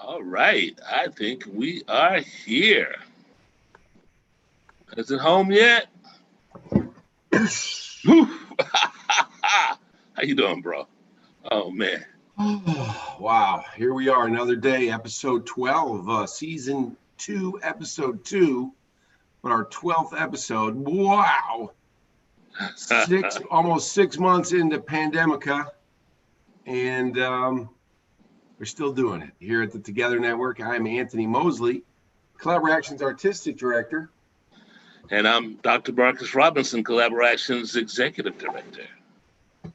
All right, I think we are here. Is it home yet? Whew. How you doing, bro? Oh man. Wow, here we are, another day, episode 12, season 2, episode 2, but our 12th episode. Wow, almost 6 months into pandemica, and we're still doing it here at the Together Network. I'm Anthony Moseley, Collaborations Artistic Director. And I'm Dr. Marcus Robinson, Collaborations Executive Director.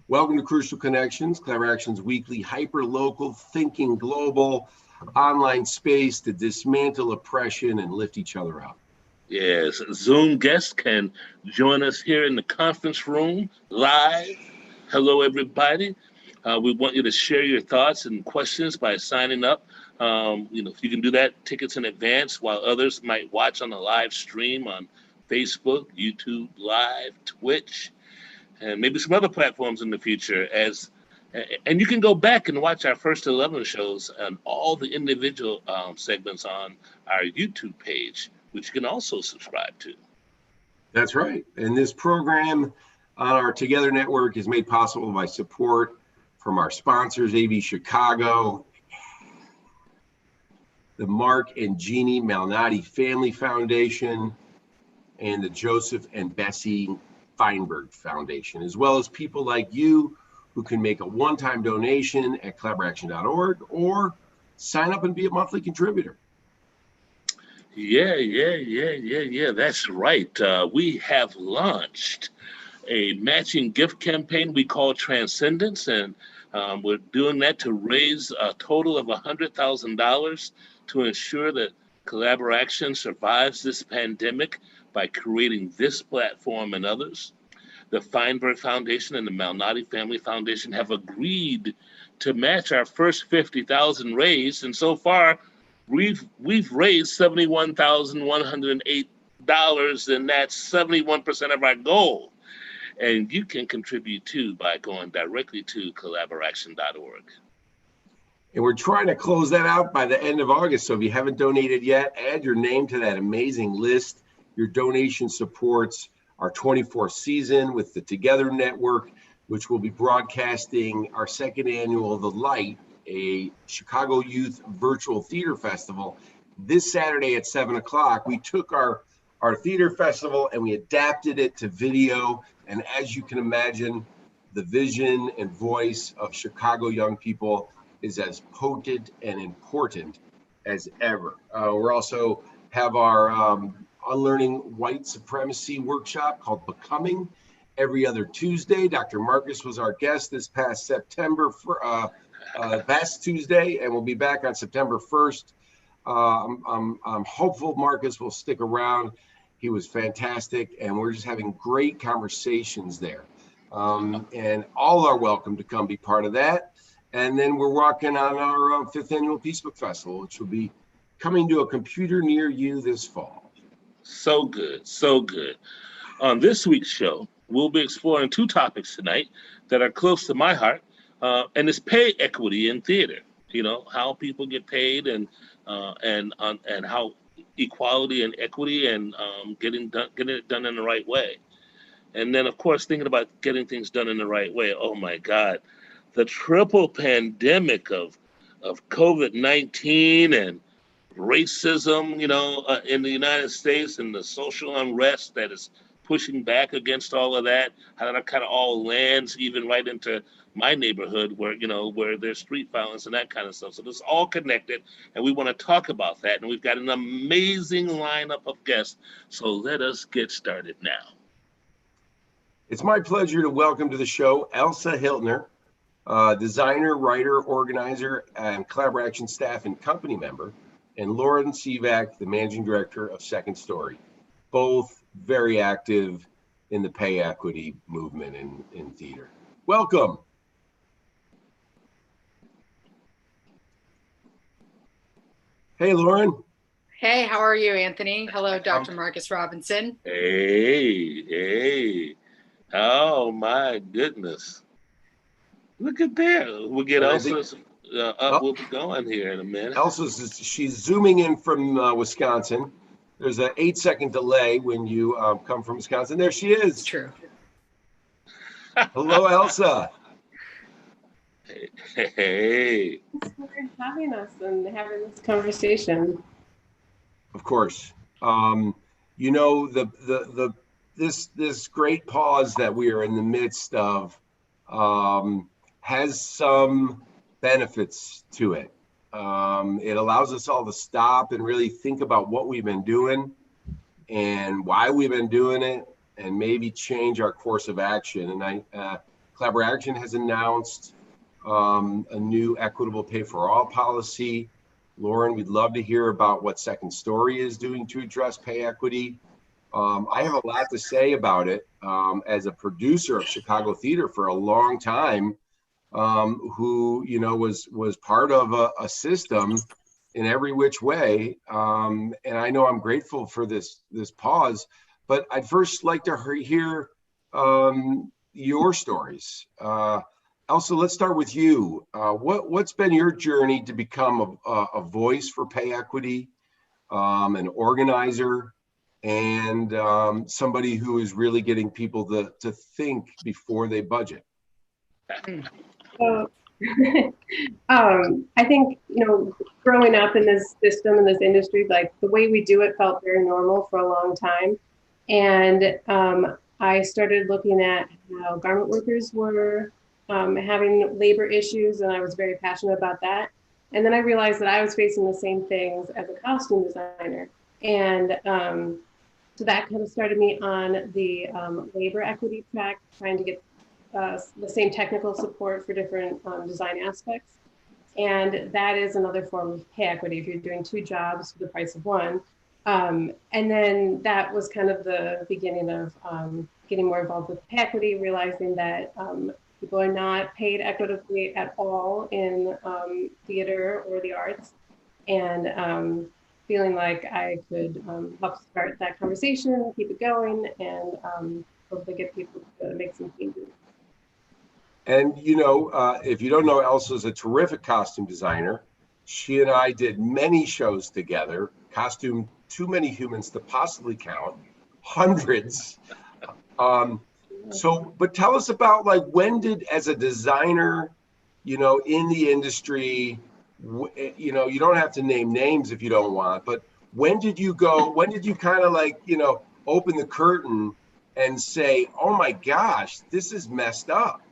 Welcome to Crucial Connections, Collaborations weekly, hyper-local, thinking global, online space to dismantle oppression and lift each other up. Yes, Zoom guests can join us here in the conference room live. Hello, everybody. We want you to share your thoughts and questions by signing up. If you can do that, tickets in advance, while others might watch on the live stream on Facebook, YouTube Live, Twitch, and maybe some other platforms in the future. And you can go back and watch our first 11 shows and all the individual segments on our YouTube page, which you can also subscribe to. That's right. And this program on our Together Network is made possible by support from our sponsors, AV Chicago, the Mark and Jeannie Malnati Family Foundation, and the Joseph and Bessie Feinberg Foundation, as well as people like you who can make a one-time donation at collaboration.org or sign up and be a monthly contributor. Yeah. That's right. We have launched a matching gift campaign we call Transcendence, and we're doing that to raise a total of $100,000 to ensure that Collaboration survives this pandemic by creating this platform and others. The Feinberg Foundation and the Malnati Family Foundation have agreed to match our first 50,000 raised, and so far we've raised $71,108, and that's 71% of our goal. And you can contribute too by going directly to collaboration.org. And we're trying to close that out by the end of August. So if you haven't donated yet, add your name to that amazing list. Your donation supports our 24th season with the Together Network, which will be broadcasting our second annual The Light, a Chicago Youth Virtual Theater Festival, this Saturday at 7 o'clock. We took our theater festival and we adapted it to video. And as you can imagine, the vision and voice of Chicago young people is as potent and important as ever. We're also have our Unlearning White Supremacy workshop called Becoming every other Tuesday. Dr. Marcus was our guest this past September, past Tuesday, and we'll be back on September 1st. I'm hopeful Marcus will stick around. He was fantastic, and we're just having great conversations there. And all are welcome to come be part of that. And then we're working on our 5th annual Peace Book Festival, which will be coming to a computer near you this fall. So good, so good. On this week's show, we'll be exploring 2 topics tonight that are close to my heart, and it's pay equity in theater. You know, how people get paid, and how equality and equity and getting it done in the right way. And then, of course, thinking about getting things done in the right way. Oh my God, the triple pandemic of COVID-19 and racism, in the United States, and the social unrest that is pushing back against all of that, how that kind of all lands even right into my neighborhood where, where there's street violence and that kind of stuff. So it's all connected, and we want to talk about that. And we've got an amazing lineup of guests. So let us get started now. It's my pleasure to welcome to the show Elsa Hiltner, designer, writer, organizer, and collaboration staff and company member, and Lauren Sivak, the managing director of Second Story, both very active in the pay equity movement in theater. Welcome. Hey, Lauren. Hey, how are you, Anthony? Hello, Dr. Marcus Robinson. Hey. Oh, my goodness. Look at there. We'll get Elsa up. We'll be going here in a minute. She's zooming in from Wisconsin. There's an 8-second delay when you come from Wisconsin. There she is. It's true. Hello, Elsa. Hey. Thanks for having us and having this conversation. Of course. This great pause that we are in the midst of has some benefits to it. It allows us all to stop and really think about what we've been doing and why we've been doing it, and maybe change our course of action. And Collaboration has announced a new equitable pay for all policy. Lauren, we'd love to hear about what Second Story is doing to address pay equity. I have a lot to say about it as a producer of Chicago theater for a long time, who was part of a system in every which way. And I know I'm grateful for this pause, but I'd first like to hear your stories. Elsa, let's start with you. What's been your journey to become a voice for pay equity, an organizer, and somebody who is really getting people to think before they budget? So, I think, growing up in this system, in this industry, like the way we do it felt very normal for a long time. And I started looking at how garment workers were having labor issues, and I was very passionate about that. And then I realized that I was facing the same things as a costume designer. And so that kind of started me on the labor equity track, trying to get the same technical support for different design aspects. And that is another form of pay equity if you're doing 2 jobs for the price of 1. And then that was kind of the beginning of getting more involved with pay equity, realizing that people are not paid equitably at all in theater or the arts, and feeling like I could help start that conversation, keep it going, and hopefully get people to make some changes. And if you don't know, Elsa's a terrific costume designer. She and I did many shows together, costume too many humans to possibly count, hundreds. But tell us about, like, when did, as a designer, in the industry, you don't have to name names if you don't want, but when did you kind of open the curtain and say, oh my gosh, this is messed up?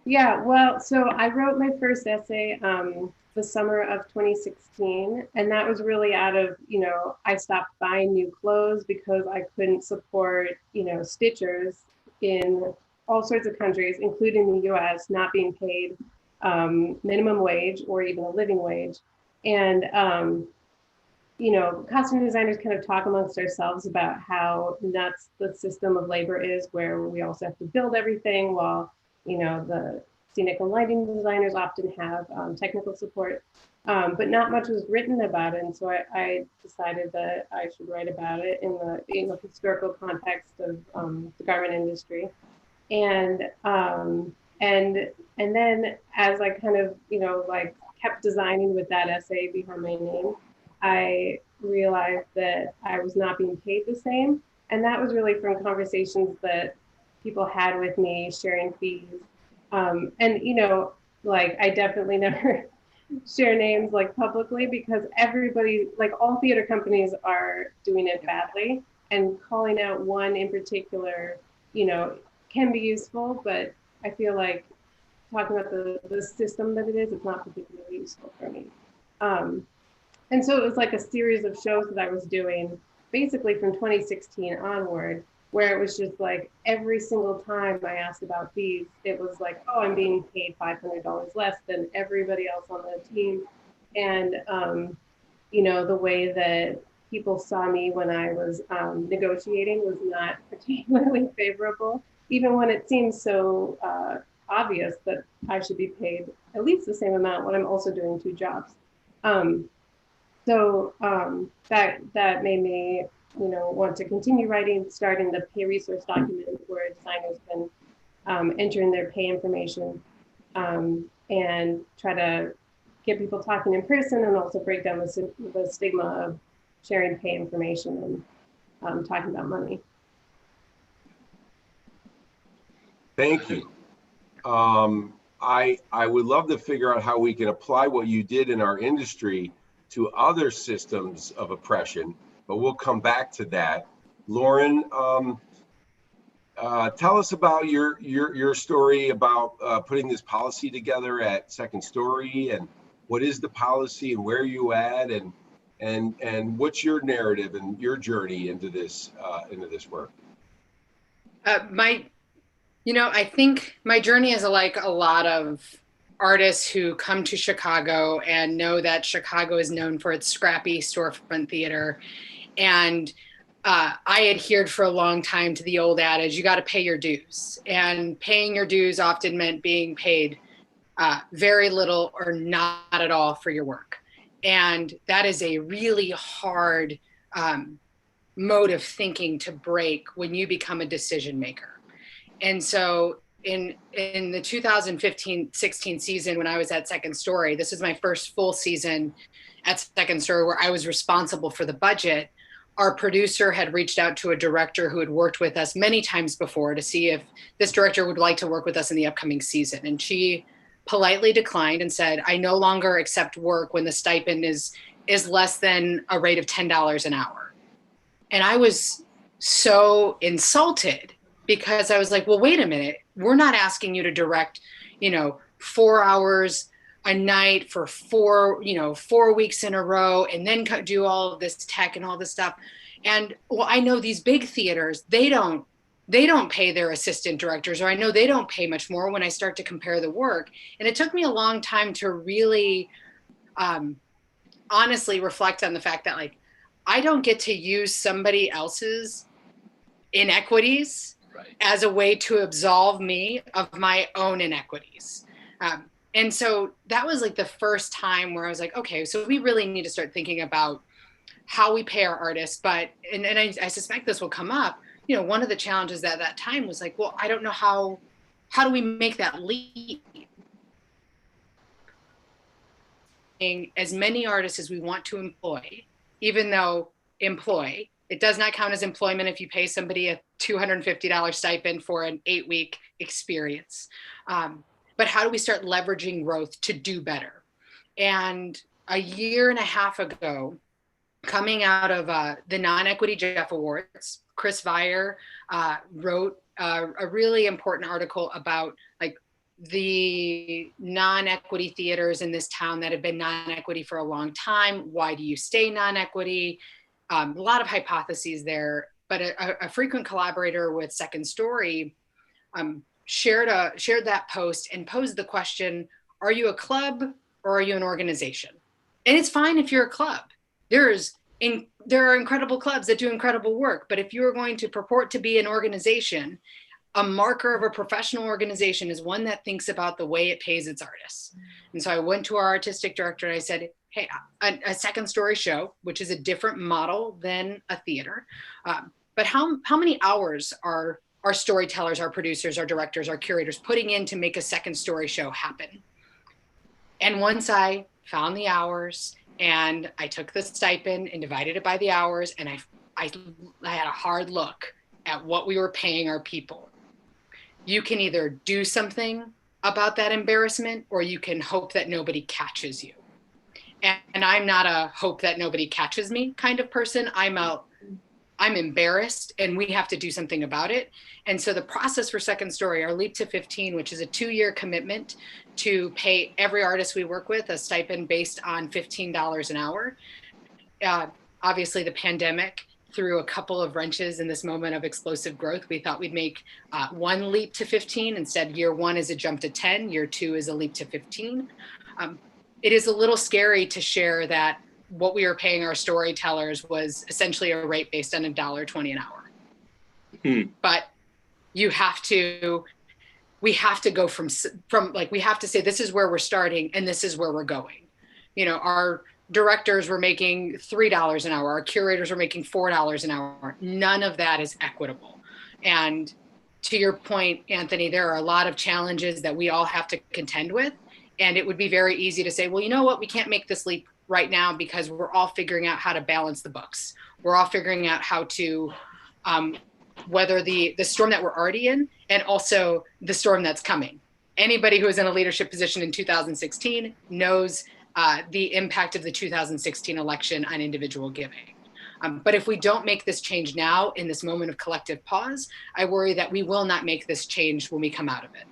Yeah, well, so I wrote my first essay the summer of 2016, and that was really out of, I stopped buying new clothes because I couldn't support, stitchers in all sorts of countries, including the US, not being paid minimum wage or even a living wage. And, costume designers kind of talk amongst ourselves about how nuts the system of labor is, where we also have to build everything while the scenic and lighting designers often have technical support, but not much was written about it. And so I decided that I should write about it in the historical context of the garment industry. And then as I kind of, kept designing with that essay behind my name, I realized that I was not being paid the same. And that was really from conversations that people had with me, sharing fees. I definitely never share names publicly, because everybody, all theater companies are doing it badly, and calling out one in particular, can be useful, but I feel like talking about the system that it is, it's not particularly useful for me. And so it was like a series of shows that I was doing basically from 2016 onward, where it was just like every single time I asked about fees, it was like, oh, I'm being paid $500 less than everybody else on the team. And, you know, the way that people saw me when I was negotiating was not particularly favorable, even when it seems so obvious that I should be paid at least the same amount when I'm also doing two jobs. That made me, you know, want to continue writing, starting the pay resource document where designers can enter in their pay information and try to get people talking in person, and also break down the stigma of sharing pay information and talking about money. Thank you. I would love to figure out how we can apply what you did in our industry to other systems of oppression, but we'll come back to that. Lauren, tell us about your story about putting this policy together at Second Story, and what is the policy and where are you at, and what's your narrative and your journey into this work? I think my journey is like a lot of artists who come to Chicago and know that Chicago is known for its scrappy storefront theater. And I adhered for a long time to the old adage, you got to pay your dues. And paying your dues often meant being paid very little or not at all for your work. And that is a really hard mode of thinking to break when you become a decision maker. And so in the 2015-16 season, when I was at Second Story, this is my first full season at Second Story where I was responsible for the budget. Our producer had reached out to a director who had worked with us many times before to see if this director would like to work with us in the upcoming season. And she politely declined and said, I no longer accept work when the stipend is less than a rate of $10 an hour. And I was so insulted, because I was like, well, wait a minute. We're not asking you to direct, 4 hours a night for 4 weeks in a row, and then do all of this tech and all this stuff. And well, I know these big theaters, they don't pay their assistant directors, or I know they don't pay much more when I start to compare the work. And it took me a long time to really honestly reflect on the fact that, like, I don't get to use somebody else's inequities as a way to absolve me of my own inequities. And so that was like the first time where I was like, okay, so we really need to start thinking about how we pay our artists. But, and I suspect this will come up, one of the challenges at that time was like, well, I don't know how do we make that leap? As many artists as we want to employ, even though it does not count as employment if you pay somebody a $250 stipend for an 8-week experience. But how do we start leveraging growth to do better? And a year and a half ago, coming out of the Non-Equity Jeff Awards, Chris Vire wrote a really important article about like the non-equity theaters in this town that have been non-equity for a long time. Why do you stay non-equity? A lot of hypotheses there, but a frequent collaborator with Second Story shared that post and posed the question, are you a club or are you an organization? And it's fine if you're a club. There are incredible clubs that do incredible work, but if you're going to purport to be an organization, a marker of a professional organization is one that thinks about the way it pays its artists. And so I went to our artistic director and I said, hey, a Second Story show, which is a different model than a theater, but how many hours are our storytellers, our producers, our directors, our curators putting in to make a Second Story show happen? And once I found the hours and I took the stipend and divided it by the hours, and I had a hard look at what we were paying our people. You can either do something about that embarrassment, or you can hope that nobody catches you. And I'm not a hope that nobody catches me kind of person. I'm I'm embarrassed and we have to do something about it. And so the process for Second Story, our Leap to 15, which is a 2-year commitment to pay every artist we work with a stipend based on $15 an hour. Obviously, the pandemic threw a couple of wrenches in this moment of explosive growth. We thought we'd make one leap to 15. Instead, year 1 is a jump to 10. Year 2 is a leap to 15. It is a little scary to share that what we were paying our storytellers was essentially a rate based on $1.20 an hour. But we have to go from like, we have to say, this is where we're starting and this is where we're going. You know, our directors were making $3 an hour. Our curators were making $4 an hour. None of that is equitable. And to your point, Anthony, there are a lot of challenges that we all have to contend with. And it would be very easy to say, well, you know what, we can't make this leap right now because we're all figuring out how to balance the books. We're all figuring out how to weather the storm that we're already in and also the storm that's coming. Anybody who was in a leadership position in 2016 knows the impact of the 2016 election on individual giving. But if we don't make this change now in this moment of collective pause, I worry that we will not make this change when we come out of it.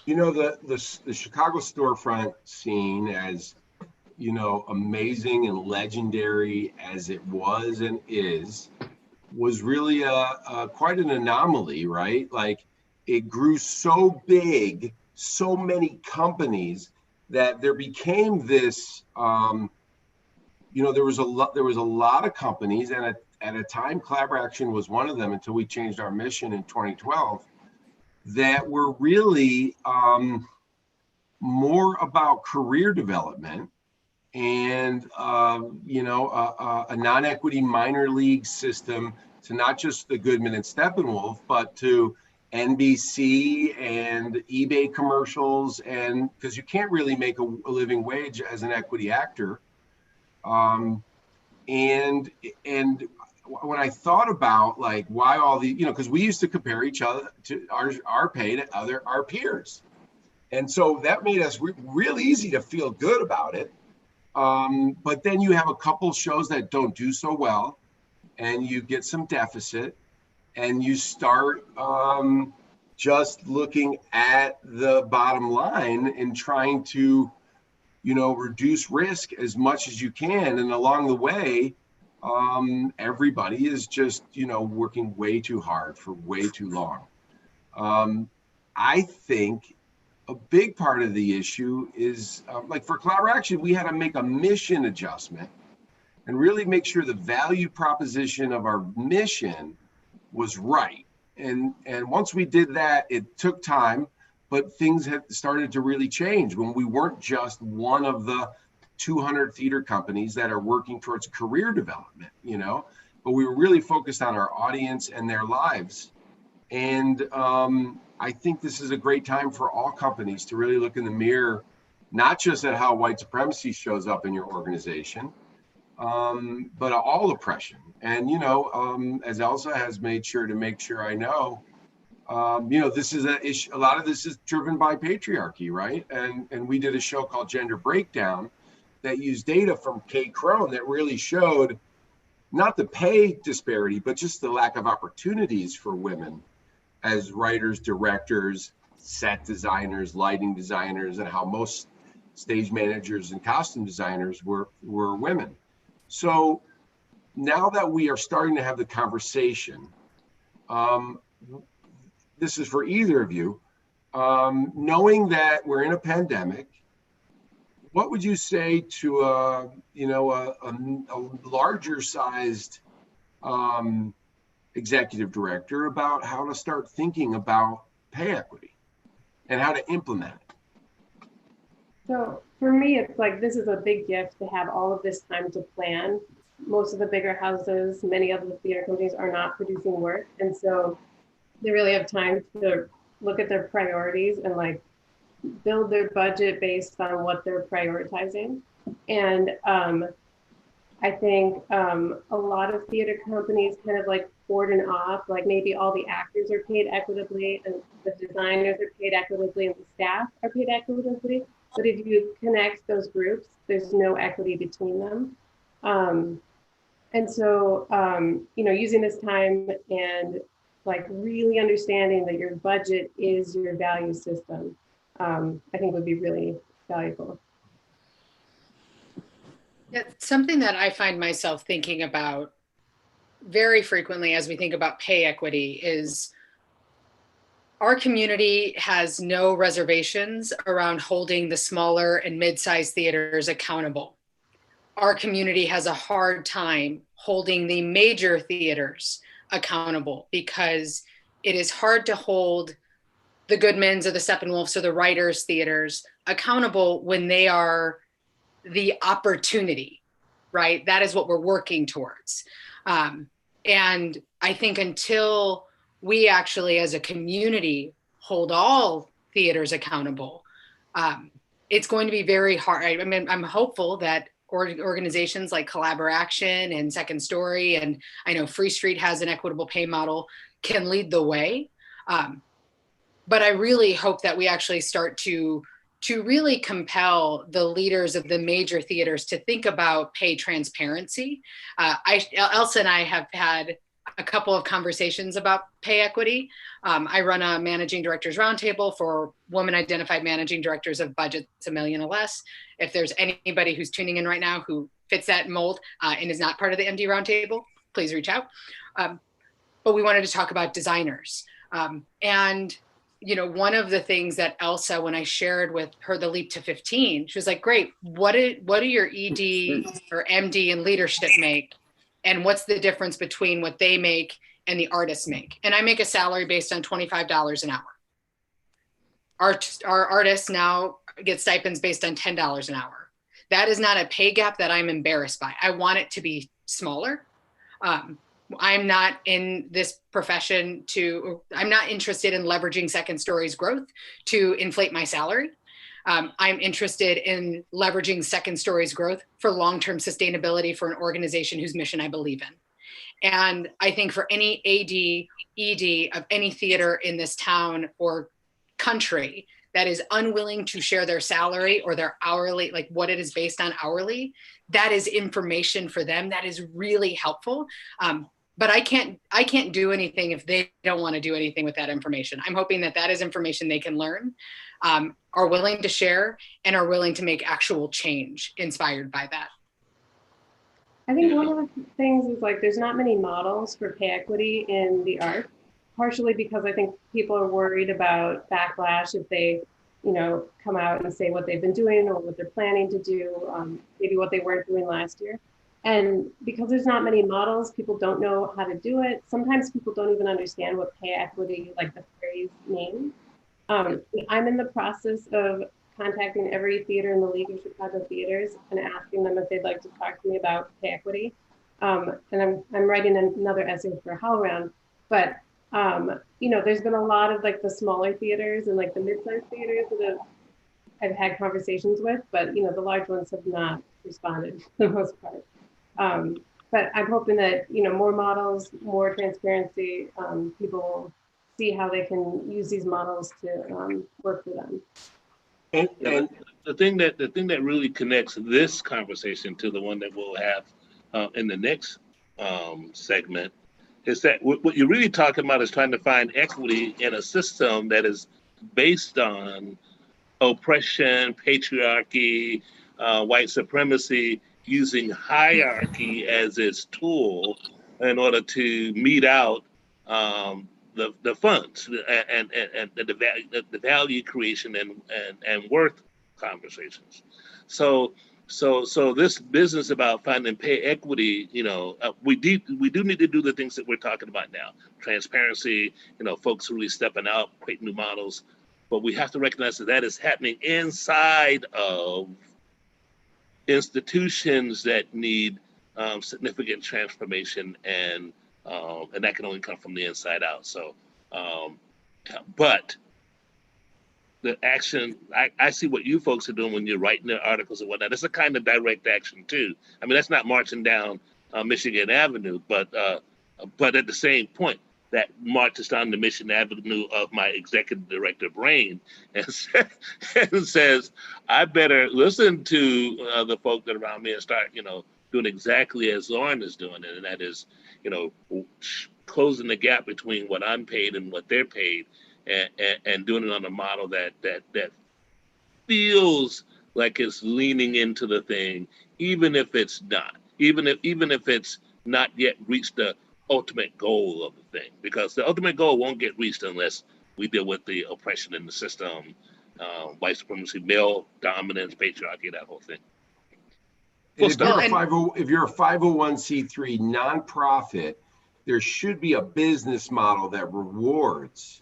You know, the Chicago storefront scene, as you know, amazing and legendary as it was and is, was really quite an anomaly, right? Like, it grew so big, so many companies, that there became this, you know, there was a lot of companies, and at a time, Collaborative Action was one of them until we changed our mission in 2012, that were really more about career development and, you know, a non-equity minor league system to not just the Goodman and Steppenwolf, but to NBC and eBay commercials, and because you can't really make a living wage as an equity actor. And when I thought about, like, why all the, you know, because we used to compare each other to our pay to our peers, and so that made us real easy to feel good about it. But then you have a couple shows that don't do so well, and you get some deficit, and you start just looking at the bottom line and trying to, you know, reduce risk as much as you can. And along the way, everybody is just, you know, working way too hard for way too long. I think a big part of the issue is, like for Collaborative Action, we had to make a mission adjustment and really make sure the value proposition of our mission was right. And once we did that, it took time, but things had started to really change when we weren't just one of the 200 theater companies that are working towards career development, you know, but we were really focused on our audience and their lives. And I think this is a great time for all companies to really look in the mirror, not just at how white supremacy shows up in your organization, but all oppression. And, you know, as Elsa has made sure to make sure I know, you know, this is an issue. A lot of this is driven by patriarchy, right? And we did a show called Gender Breakdown that used data from Kay Crone that really showed not the pay disparity, but just the lack of opportunities for women as writers, directors, set designers, lighting designers, and how most stage managers and costume designers were women. So now that we are starting to have the conversation, this is for either of you, knowing that we're in a pandemic, what would you say to a larger sized executive director about how to start thinking about pay equity and how to implement it? So for me, it's like, this is a big gift to have all of this time to plan. Most of the bigger houses, many of the theater companies are not producing work. And so they really have time to look at their priorities and like build their budget based on what they're prioritizing. And I think a lot of theater companies kind of like cordon off, like maybe all the actors are paid equitably and the designers are paid equitably and the staff are paid equitably. But if you connect those groups, there's no equity between them. And so, using this time and like really understanding that your budget is your value system, I think would be really valuable. It's something that I find myself thinking about very frequently as we think about pay equity is our community has no reservations around holding the smaller and mid-sized theaters accountable. Our community has a hard time holding the major theaters accountable because it is hard to hold the Goodmans or the Steppenwolfs or the Writers theaters accountable when they are the opportunity, right? That is what we're working towards. And I think until we actually as a community hold all theaters accountable, it's going to be very hard. I mean, I'm hopeful that organizations like Collabor Action and Second Story, and I know Free Street has an equitable pay model, can lead the way. But I really hope that we actually start to really compel the leaders of the major theaters to think about pay transparency. Elsa and I have had a couple of conversations about pay equity. I run a managing directors roundtable for women identified managing directors of budgets $1 million or less. If there's anybody who's tuning in right now who fits that mold and is not part of the MD roundtable, please reach out. But we wanted to talk about designers. And one of the things that Elsa, when I shared with her the Leap to 15, she was like, great, what do your ED or MD and leadership make? And what's the difference between what they make and the artists make? And I make a salary based on $25 an hour. Our artists now get stipends based on $10 an hour. That is not a pay gap that I'm embarrassed by. I want it to be smaller. I'm not in this profession I'm not interested in leveraging Second Story's growth to inflate my salary. I'm interested in leveraging Second Story's growth for long-term sustainability for an organization whose mission I believe in. And I think for any AD, ED of any theater in this town or country that is unwilling to share their salary or their hourly, like what it is based on hourly, that is information for them that is really helpful. But I can't do anything if they don't want to do anything with that information. I'm hoping that is information they can learn, are willing to share, and are willing to make actual change inspired by that. I think one of the things is like there's not many models for pay equity in the arts, partially because I think people are worried about backlash if they, come out and say what they've been doing or what they're planning to do, maybe what they weren't doing last year. And because there's not many models, people don't know how to do it. Sometimes people don't even understand what pay equity, like the phrase, means. I'm in the process of contacting every theater in the League of Chicago Theaters and asking them if they'd like to talk to me about pay equity. And I'm writing another essay for HowlRound. But, there's been a lot of like the smaller theaters and like the mid-sized theaters that I've had conversations with, but, the large ones have not responded for the most part. But I'm hoping that, more models, more transparency, people will see how they can use these models to work for them. And the thing that really connects this conversation to the one that we'll have in the next segment is that what you're really talking about is trying to find equity in a system that is based on oppression, patriarchy, white supremacy, using hierarchy as its tool in order to mete out the funds and the value creation and worth conversations. So this business about finding pay equity, we do need to do the things that we're talking about now: transparency, folks really stepping out, creating new models. But we have to recognize that is happening inside of institutions that need significant transformation, and that can only come from the inside out. So, but the action, I see what you folks are doing when you're writing the articles and whatnot. It's a kind of direct action too. I mean, that's not marching down Michigan Avenue, but at the same point, that marches down the Michigan Avenue of my executive director brain and says, I better listen to the folk that are around me and start, doing exactly as Lauren is doing it, and that is, closing the gap between what I'm paid and what they're paid, and doing it on a model that feels like it's leaning into the thing, even if it's not, even if it's not yet reached the ultimate goal of the thing, because the ultimate goal won't get reached unless we deal with the oppression in the system, white supremacy, male dominance, patriarchy, that whole thing. If you're a 501c3 nonprofit, there should be a business model that rewards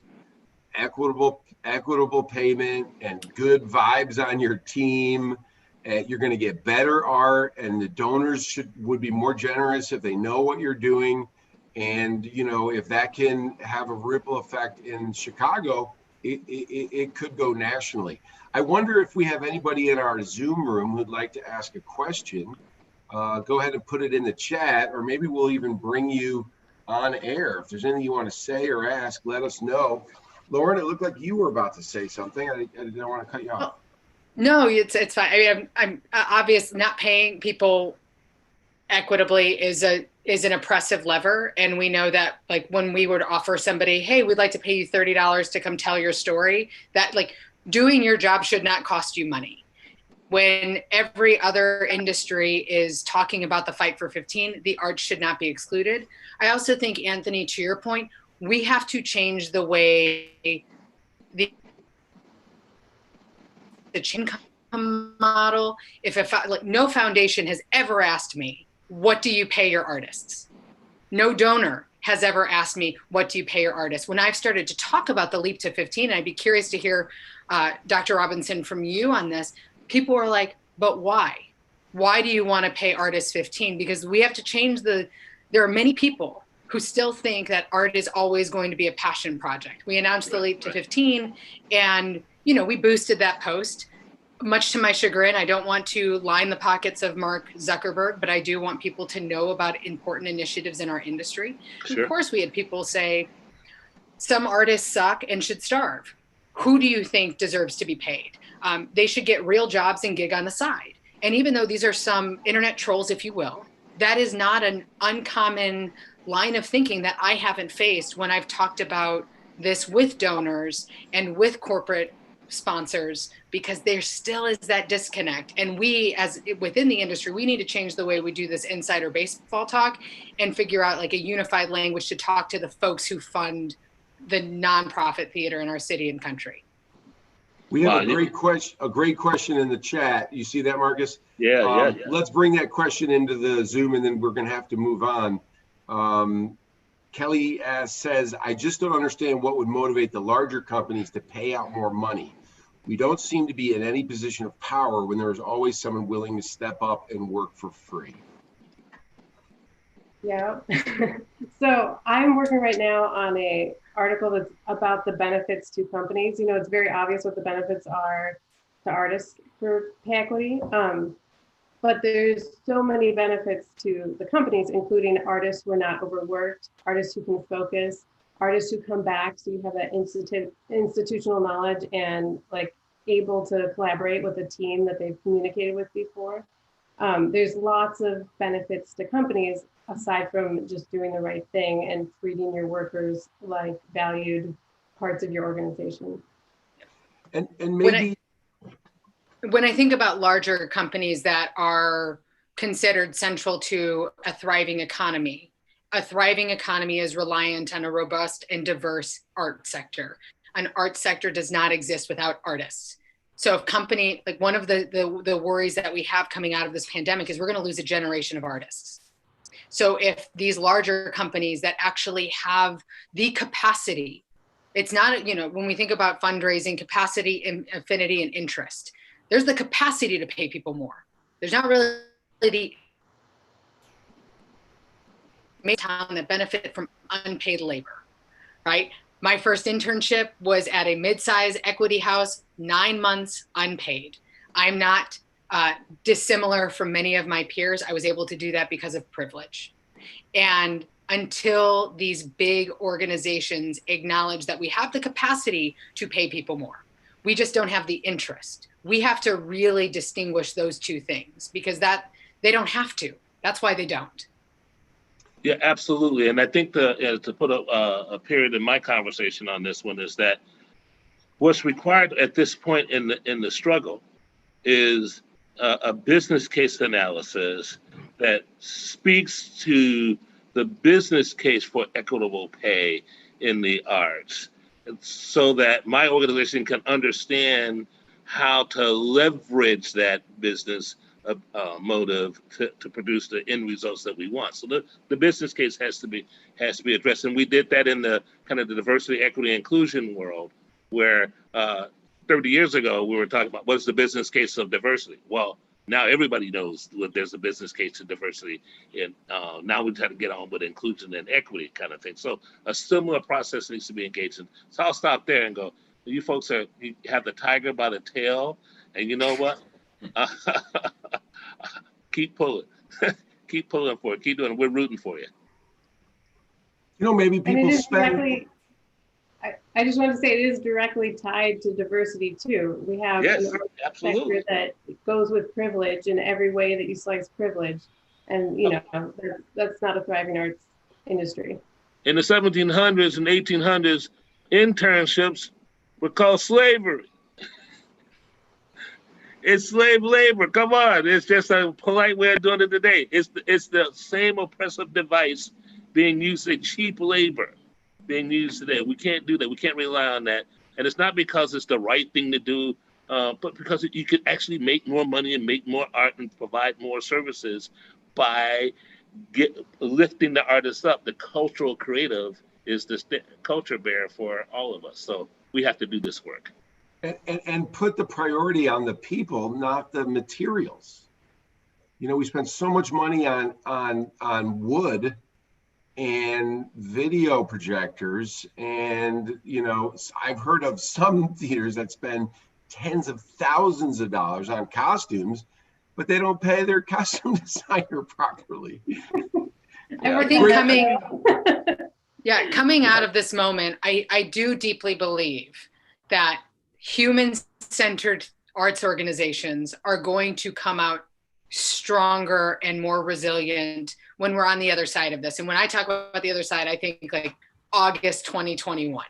equitable payment and good vibes on your team. You're going to get better art, and the donors would be more generous if they know what you're doing. And if that can have a ripple effect in Chicago, it could go nationally. I wonder if we have anybody in our Zoom room who'd like to ask a question. Go ahead and put it in the chat, or maybe we'll even bring you on air. If there's anything you want to say or ask, let us know. Lauren, it looked like you were about to say something. I didn't want to cut you off. No, it's fine. I mean, I'm obvious. Not paying people equitably is an oppressive lever, and we know that, like, when we would offer somebody, hey, we'd like to pay you $30 to come tell your story, that, like, doing your job should not cost you money. When every other industry is talking about the fight for 15, the arts should not be excluded. I also think, Anthony, to your point, we have to change the way the income model. No foundation has ever asked me, what do you pay your artists? No donor has ever asked me, what do you pay your artists? When I've started to talk about the leap to 15, I'd be curious to hear, Dr. Robinson, from you on this. People are like, but why? Why do you want to pay artists 15? Because we have to change there are many people who still think that art is always going to be a passion project. We announced the leap to 15, and we boosted that post. Much to my chagrin, I don't want to line the pockets of Mark Zuckerberg, but I do want people to know about important initiatives in our industry. Sure. Of course, we had people say, some artists suck and should starve. Who do you think deserves to be paid? They should get real jobs and gig on the side. And even though these are some internet trolls, if you will, that is not an uncommon line of thinking that I haven't faced when I've talked about this with donors and with corporate sponsors, because there still is that disconnect. And we, as within the industry, we need to change the way we do this insider baseball talk and figure out, like, a unified language to talk to the folks who fund the nonprofit theater in our city and country. We have a great question in the chat. You see that, Marcus? Yeah. Let's bring that question into the Zoom, and then we're going to have to move on. Chellee says, I just don't understand what would motivate the larger companies to pay out more money. We don't seem to be in any position of power when there's always someone willing to step up and work for free. Yeah. So I'm working right now on an article that's about the benefits to companies. It's very obvious what the benefits are to artists for pay equity. But there's so many benefits to the companies, including artists who are not overworked, artists who can focus, artists who come back, so you have that institutional knowledge and, like, able to collaborate with a team that they've communicated with before. There's lots of benefits to companies aside from just doing the right thing and treating your workers like valued parts of your organization. And maybe when I think about larger companies that are considered central to a thriving economy is reliant on a robust and diverse art sector. An art sector does not exist without artists. So if company, like, one of the worries that we have coming out of this pandemic is we're going to lose a generation of artists. So if these larger companies that actually have the capacity, it's not, when we think about fundraising, capacity, affinity, and interest, there's the capacity to pay people more. There's not really the town that benefit from unpaid labor, right? My first internship was at a mid-size equity house, 9 months unpaid. I'm not dissimilar from many of my peers. I was able to do that because of privilege. And until these big organizations acknowledge that we have the capacity to pay people more, we just don't have the interest. We have to really distinguish those two things, because that they don't have to. That's why they don't. Yeah, absolutely. And I think to put a period in my conversation on this one is that what's required at this point in the struggle is a business case analysis that speaks to the business case for equitable pay in the arts, so that my organization can understand how to leverage that business motive to produce the end results that we want. So the business case has to be addressed, and we did that in the kind of the diversity, equity, inclusion world, where 30 years ago we were talking about what's the business case of diversity. Well, now everybody knows that there's a business case of diversity, and now we try to get on with inclusion and equity kind of thing. So a similar process needs to be engaged in. So I'll stop there and go, you folks you have the tiger by the tail, and you know what? Keep pulling. Keep pulling for it. Keep doing it. We're rooting for you. You know, maybe people spend. I just want to say it is directly tied to diversity too. We have an art sector that goes with privilege in every way that you slice privilege, and you know that's not a thriving arts industry. In the 1700s and 1800s, internships were called slavery. It's slave labor. Come on, it's just a polite way of doing it today. It's the same oppressive device being used as cheap labor being used today. We can't do that. We can't rely on that. And it's not because it's the right thing to do, but because you could actually make more money and make more art and provide more services by lifting the artists up. The cultural creative is the culture bearer for all of us. So we have to do this work. And put the priority on the people, not the materials. You know, we spend so much money on wood and video projectors, and you know, I've heard of some theaters that spend tens of thousands of dollars on costumes, but they don't pay their costume designer properly. I think coming out of this moment, I do deeply believe that human-centered arts organizations are going to come out stronger and more resilient when we're on the other side of this. And when I talk about the other side, I think like August 2021.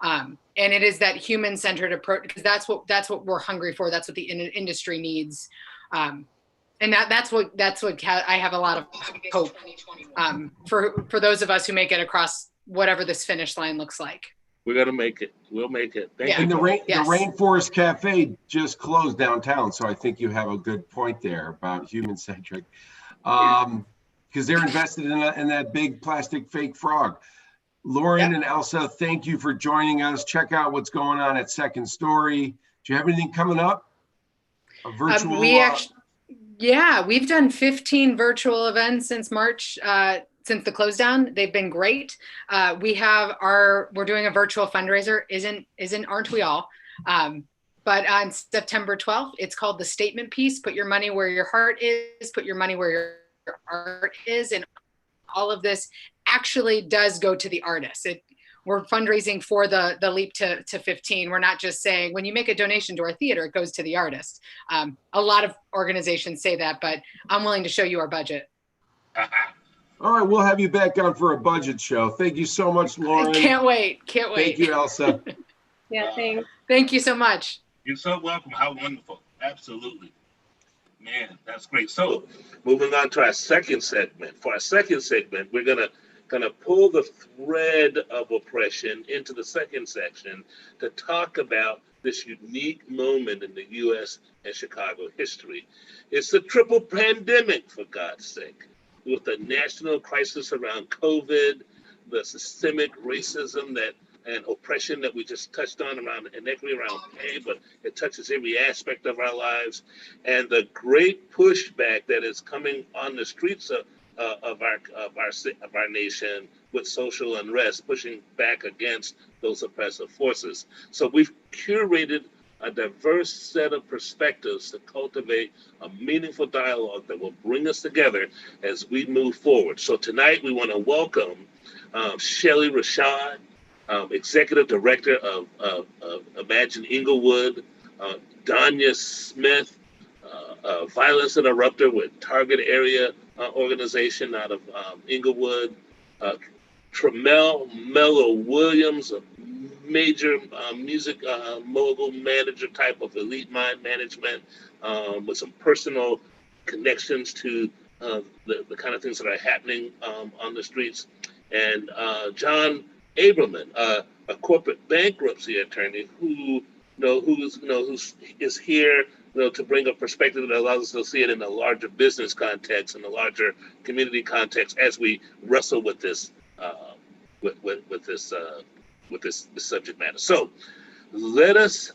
And it is that human-centered approach, because that's what we're hungry for. That's what the industry needs. And that's what I have a lot of hope for those of us who make it across whatever this finish line looks like. We're going to make it. We'll make it. Thank you. And the Rainforest Cafe just closed downtown. So I think you have a good point there about human-centric. Because they're invested in that big plastic fake frog. Lauren and Elsa, thank you for joining us. Check out what's going on at Second Story. Do you have anything coming up? A virtual? We've done 15 virtual events since March. Since the close down, they've been great. We're doing a virtual fundraiser, aren't we all? But on September 12th, it's called The Statement Piece. Put your money where your heart is, put your money where your art is. And all of this actually does go to the artists. We're fundraising for the leap to 15. We're not just saying when you make a donation to our theater, it goes to the artist. A lot of organizations say that, but I'm willing to show you our budget. All right, we'll have you back on for a budget show. Thank you so much, Lauren. Can't wait. Thank you, Elsa. Yeah, thanks. Thank you so much. You're so welcome. How wonderful. Absolutely. Man, that's great. So moving on to our second segment. For our second segment, we're gonna pull the thread of oppression into the second section to talk about this unique moment in the U.S. and Chicago history. It's the triple pandemic, for God's sake. With the national crisis around COVID, the systemic racism and oppression that we just touched on around inequity around pay, but it touches every aspect of our lives, and the great pushback that is coming on the streets of our nation with social unrest, pushing back against those oppressive forces. So we've curated a diverse set of perspectives to cultivate a meaningful dialogue that will bring us together as we move forward. So tonight we want to welcome Chellee Rashad, Executive Director of Imagine Inglewood, Donya Smith, Violence Interrupter with Target Area organization out of Inglewood. Tremell, Mello Williams, a major music mogul manager type of elite mind management with some personal connections to the kind of things that are happening on the streets. And John Aberman, a corporate bankruptcy attorney who is here to bring a perspective that allows us to see it in a larger business context, in a larger community context, as we wrestle with this with this subject matter. So let us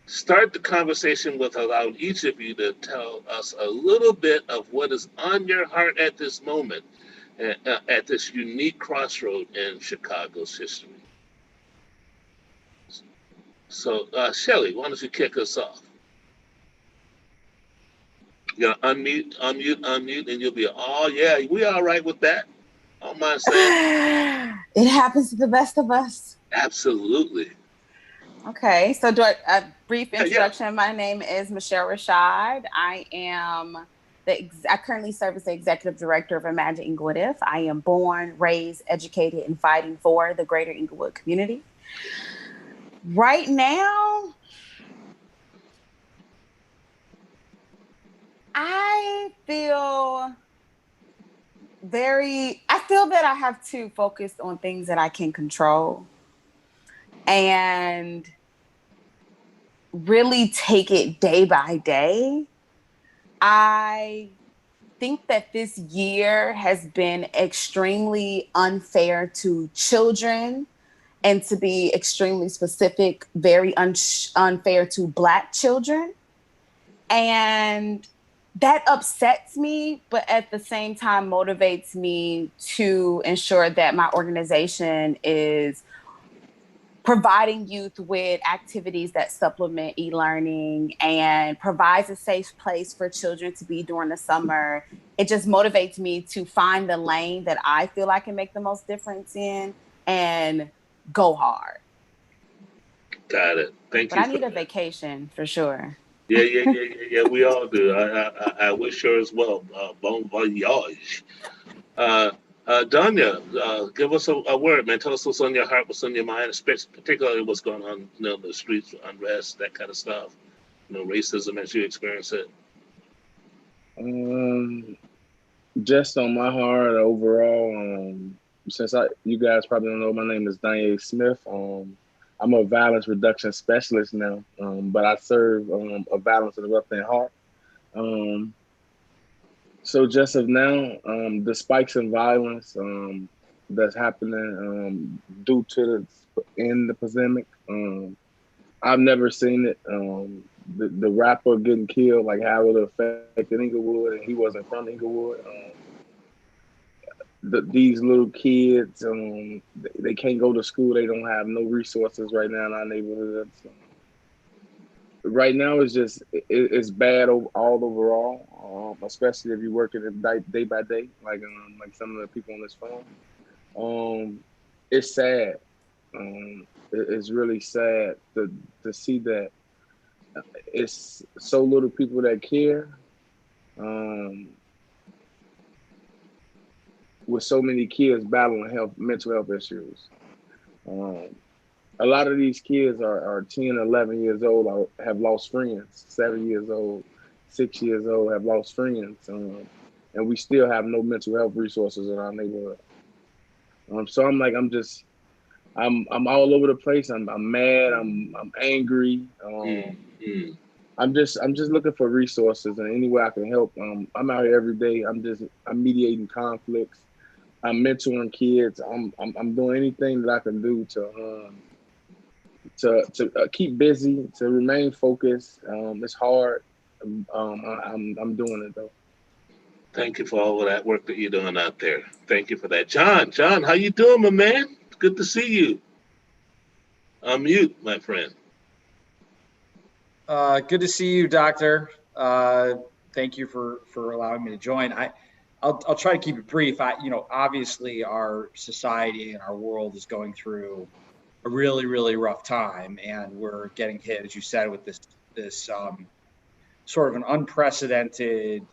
start the conversation with allowing each of you to tell us a little bit of what is on your heart at this moment, at this unique crossroad in Chicago's history. So, Chellee, why don't you kick us off? You're gonna unmute, and you'll be, oh yeah, we all right with that. I don't mind saying. It happens to the best of us. Absolutely. Okay, so a brief introduction. Yeah. My name is Michelle Rashad. I currently serve as the executive director of Imagine Inglewood If. I am born, raised, educated, and fighting for the greater Inglewood community. Right now, I feel that I have to focus on things that I can control and really take it day by day. I think that this year has been extremely unfair to children, and to be extremely specific, very unfair to Black children. And that upsets me, but at the same time motivates me to ensure that my organization is providing youth with activities that supplement e-learning and provides a safe place for children to be during the summer. It just motivates me to find the lane that I feel I can make the most difference in and go hard. Got it. Thank you. But I need a vacation for sure. Yeah. We all do. I wish her as well. Bon voyage. Donya, give us a word, man. Tell us what's on your heart, what's on your mind, particularly what's going on, in the streets, unrest, that kind of stuff. Racism as you experience it. Just on my heart overall. Since you guys probably don't know, my name is Donya Smith. I'm a violence reduction specialist now, but I serve a violence interrupting heart. So just of now, the spikes in violence that's happening due to the pandemic, I've never seen it. The rapper getting killed, like how it affected Inglewood, and he wasn't from Inglewood. These little kids, they can't go to school. They don't have no resources right now in our neighborhoods. Right now, it's bad all overall, especially if you're working it day by day, like some of the people on this phone. It's sad. It's really sad to see that it's so little people that care. With so many kids battling mental health issues. A lot of these kids are 10, 11 years old, or have lost friends, 7 years old, 6 years old, have lost friends. And we still have no mental health resources in our neighborhood. So I'm all over the place. I'm mad, I'm angry. I'm just looking for resources and any way I can help. I'm out here every day. I'm mediating conflicts. I'm mentoring kids. I'm doing anything that I can do to keep busy, to remain focused. It's hard. I'm doing it though. Thank you for all of that work that you're doing out there. Thank you for that. John, how you doing, my man? It's good to see you. Unmute, my friend. Good to see you, Doctor. Thank you for allowing me to join. I'll try to keep it brief. Obviously our society and our world is going through a really, really rough time, and we're getting hit, as you said, with this sort of an unprecedented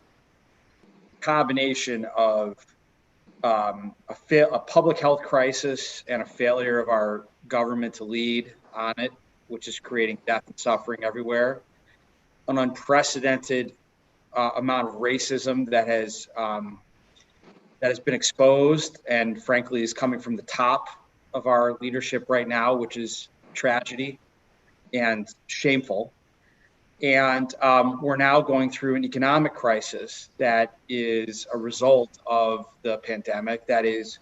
combination of a public health crisis and a failure of our government to lead on it, which is creating death and suffering everywhere, an unprecedented amount of racism that has been exposed and frankly is coming from the top of our leadership right now, which is tragedy and shameful. And we're now going through an economic crisis that is a result of the pandemic that is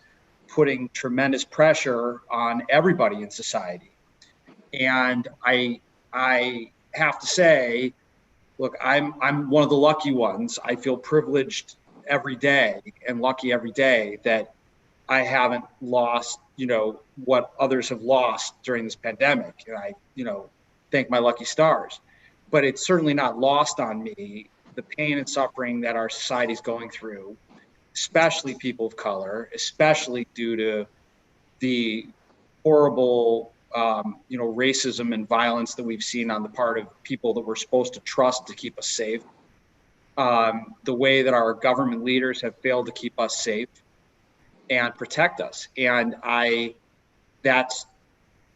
putting tremendous pressure on everybody in society. And I have to say, look, I'm one of the lucky ones. I feel privileged every day and lucky every day that I haven't lost, what others have lost during this pandemic. And I, thank my lucky stars. But it's certainly not lost on me the pain and suffering that our society is going through, especially people of color, especially due to the horrible, racism and violence that we've seen on the part of people that we're supposed to trust to keep us safe. The way that our government leaders have failed to keep us safe and protect us. And that's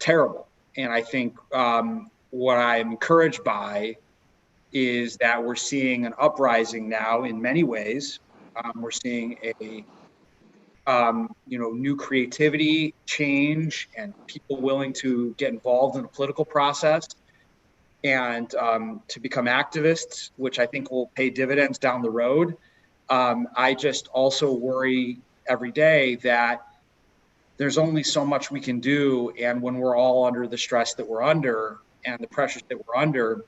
terrible. And I think what I'm encouraged by is that we're seeing an uprising now in many ways. We're seeing a new creativity, change, and people willing to get involved in the political process and to become activists, which I think will pay dividends down the road. I just also worry every day that there's only so much we can do. And when we're all under the stress that we're under and the pressures that we're under,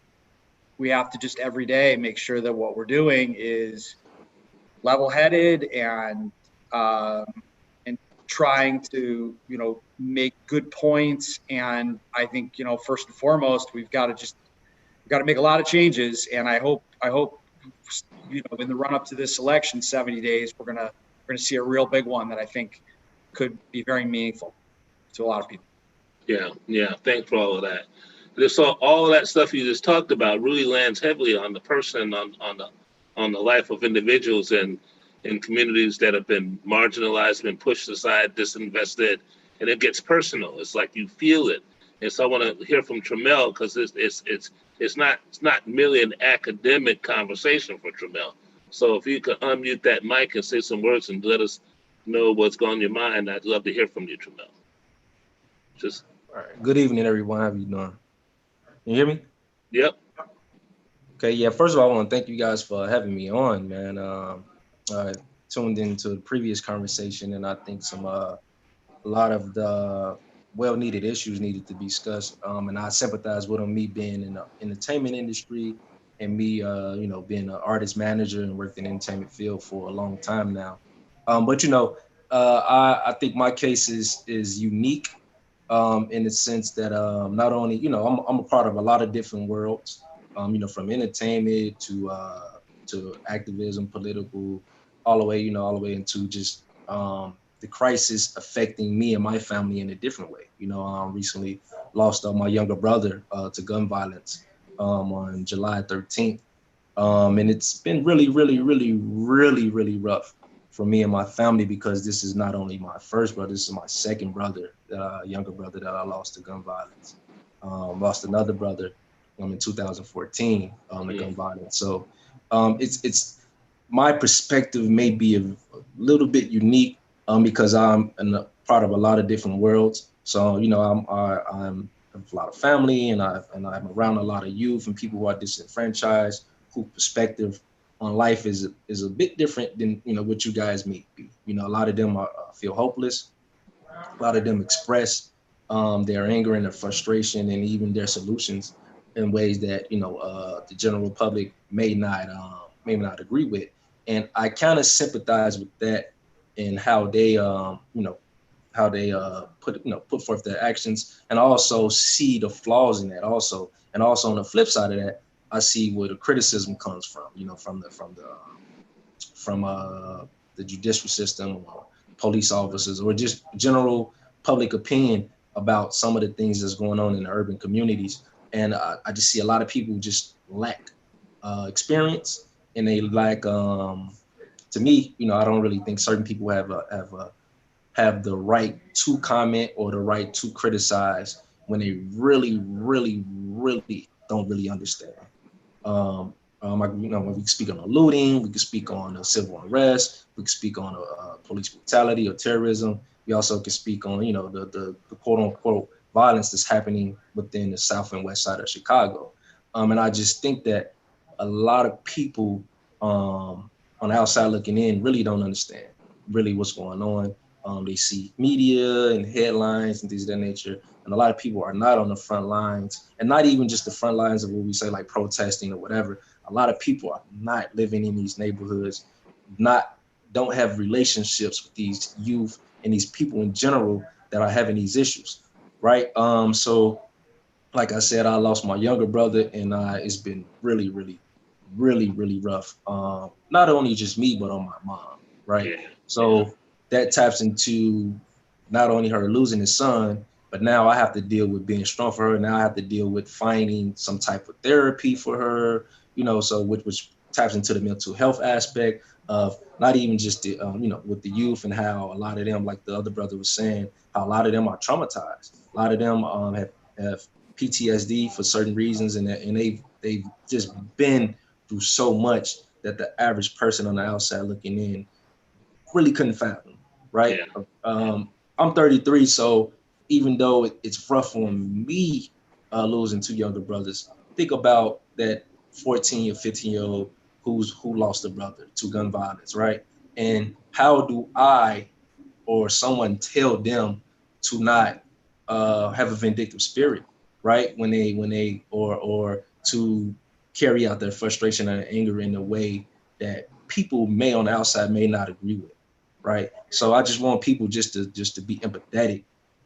we have to just every day make sure that what we're doing is level-headed and trying to, make good points. And I think, first and foremost, we've got to make a lot of changes. And I hope, in the run up to this election, 70 days, we're going to see a real big one that I think could be very meaningful to a lot of people. Yeah. Thanks for all of that. Just all of that stuff you just talked about really lands heavily on the person, on the life of individuals and in communities that have been marginalized, been pushed aside, disinvested, and it gets personal. It's like you feel it. And so I want to hear from Tremell because it's not merely an academic conversation for Tremell. So if you could unmute that mic and say some words and let us know what's on your mind, I'd love to hear from you, Tremell. All right. Good evening, everyone. How are you doing? Can you hear me? Yep. Okay. Yeah. First of all, I want to thank you guys for having me on, man. I tuned into the previous conversation, and I think a lot of the well-needed issues needed to be discussed. And I sympathize with them, me being in the entertainment industry and me, being an artist manager and worked in the entertainment field for a long time now. But I think my case is unique in the sense that not only, I'm a part of a lot of different worlds, from entertainment to activism, political, all the way into just the crisis affecting me and my family in a different way. Recently lost my younger brother to gun violence on July 13th. And it's been really, really, really, really, really rough for me and my family because this is not only my first brother, this is my second brother, younger brother that I lost to gun violence. Lost another brother in 2014 to gun violence. So it's my perspective may be a little bit unique because I'm a part of a lot of different worlds. So I'm a lot of family and I'm around a lot of youth and people who are disenfranchised, whose perspective on life is a bit different than what you guys may be. A lot of them feel hopeless. A lot of them express their anger and their frustration and even their solutions in ways that the general public may not agree with. And I kind of sympathize with that and how they put forth their actions, and also see the flaws in that also. And also on the flip side of that, I see where the criticism comes from, from the judicial system or police officers or just general public opinion about some of the things that's going on in the urban communities. And I just see a lot of people just lack experience, and they lack, to to me, I don't really think certain people have the right to comment or the right to criticize when they really, really, really don't really understand. We can speak on looting, we can speak on civil unrest, we can speak on police brutality or terrorism. We also can speak on, the quote unquote violence that's happening within the south and west side of Chicago. And I just think that a lot of people on the outside looking in really don't understand really what's going on. They see media and headlines and things of that nature. And a lot of people are not on the front lines, and not even just the front lines of what we say, like protesting or whatever. A lot of people are not living in these neighborhoods, don't have relationships with these youth and these people in general that are having these issues, right? So like I said, I lost my younger brother, and it's been really, really, really, really rough. Not only just me, but on my mom, right? Yeah. So that taps into not only her losing his son, but now I have to deal with being strong for her. Now I have to deal with finding some type of therapy for her, so which taps into the mental health aspect of not even just the, with the youth, and how a lot of them, like the other brother was saying, how a lot of them are traumatized. A lot of them have PTSD for certain reasons, and they've just been through so much that the average person on the outside looking in really couldn't fathom, right? Yeah. I'm 33, so even though it's rough on me losing two younger brothers, think about that 14 or 15-year-old who lost a brother to gun violence, right? And how do I or someone tell them to not have a vindictive spirit, right? When they or to carry out their frustration and anger in a way that people may on the outside may not agree with, right? So I just want people just to be empathetic,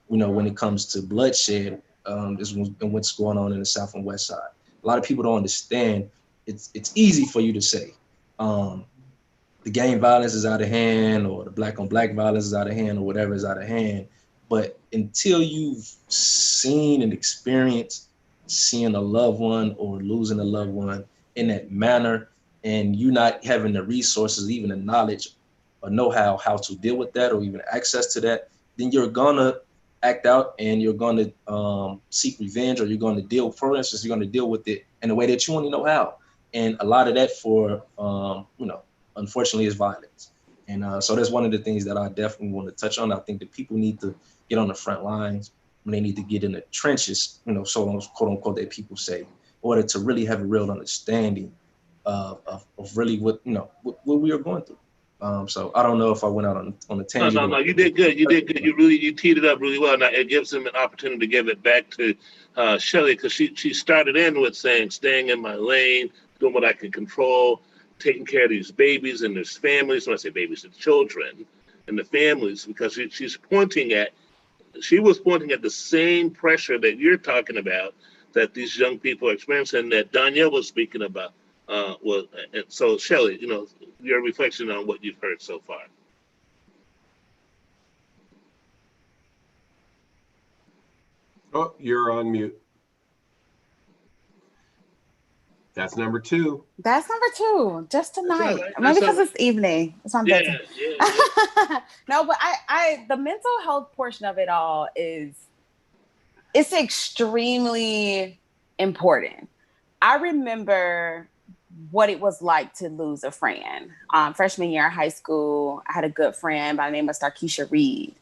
when it comes to bloodshed, and what's going on in the south and west side. A lot of people don't understand. It's easy for you to say, the gang violence is out of hand, or the black on black violence is out of hand, or whatever is out of hand. But until you've seen and experienced seeing a loved one or losing a loved one in that manner, and you not having the resources, even the knowledge or know-how to deal with that, or even access to that, then you're gonna act out, and you're gonna seek revenge, or you're gonna deal, for instance, you're gonna deal with it in a way that you only know how. And a lot of that for, unfortunately, is violence. And so that's one of the things that I definitely want to touch on. I think that people need to get on the front lines, when they need to get in the trenches, so quote unquote, that people say, in order to really have a real understanding of really what we are going through. So I don't know if I went out on a tangent. No. You did good. You did good. You teed it up really well. Now it gives them an opportunity to give it back to Chellee, because she started in with saying, staying in my lane, doing what I can control, taking care of these babies and their families. When I say babies, the children and the families, because she was pointing at the same pressure that you're talking about, that these young people are experiencing, that Donya was speaking about. And so Chellee, your reflection on what you've heard so far. Oh, you're on mute. That's number two. That's number two, just tonight. Right. Maybe because it's evening. It's on bedtime. Yeah. No, but I the mental health portion of it all it's extremely important. I remember what it was like to lose a friend. Freshman year of high school, I had a good friend by the name of Starkeisha Reed.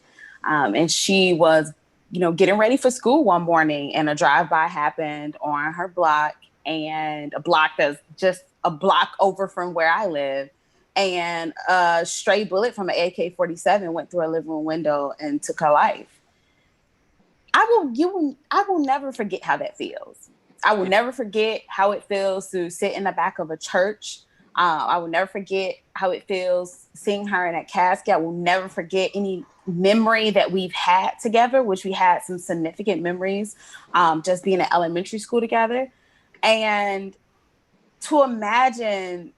And she was, getting ready for school one morning, and a drive-by happened on her block, and a block that's just a block over from where I live. And a stray bullet from an AK-47 went through her living room window and took her life. I will never forget how that feels. I will never forget how it feels to sit in the back of a church. I will never forget how it feels seeing her in a casket. I will never forget any memory that we've had together, which we had some significant memories, just being in elementary school together. And to imagine,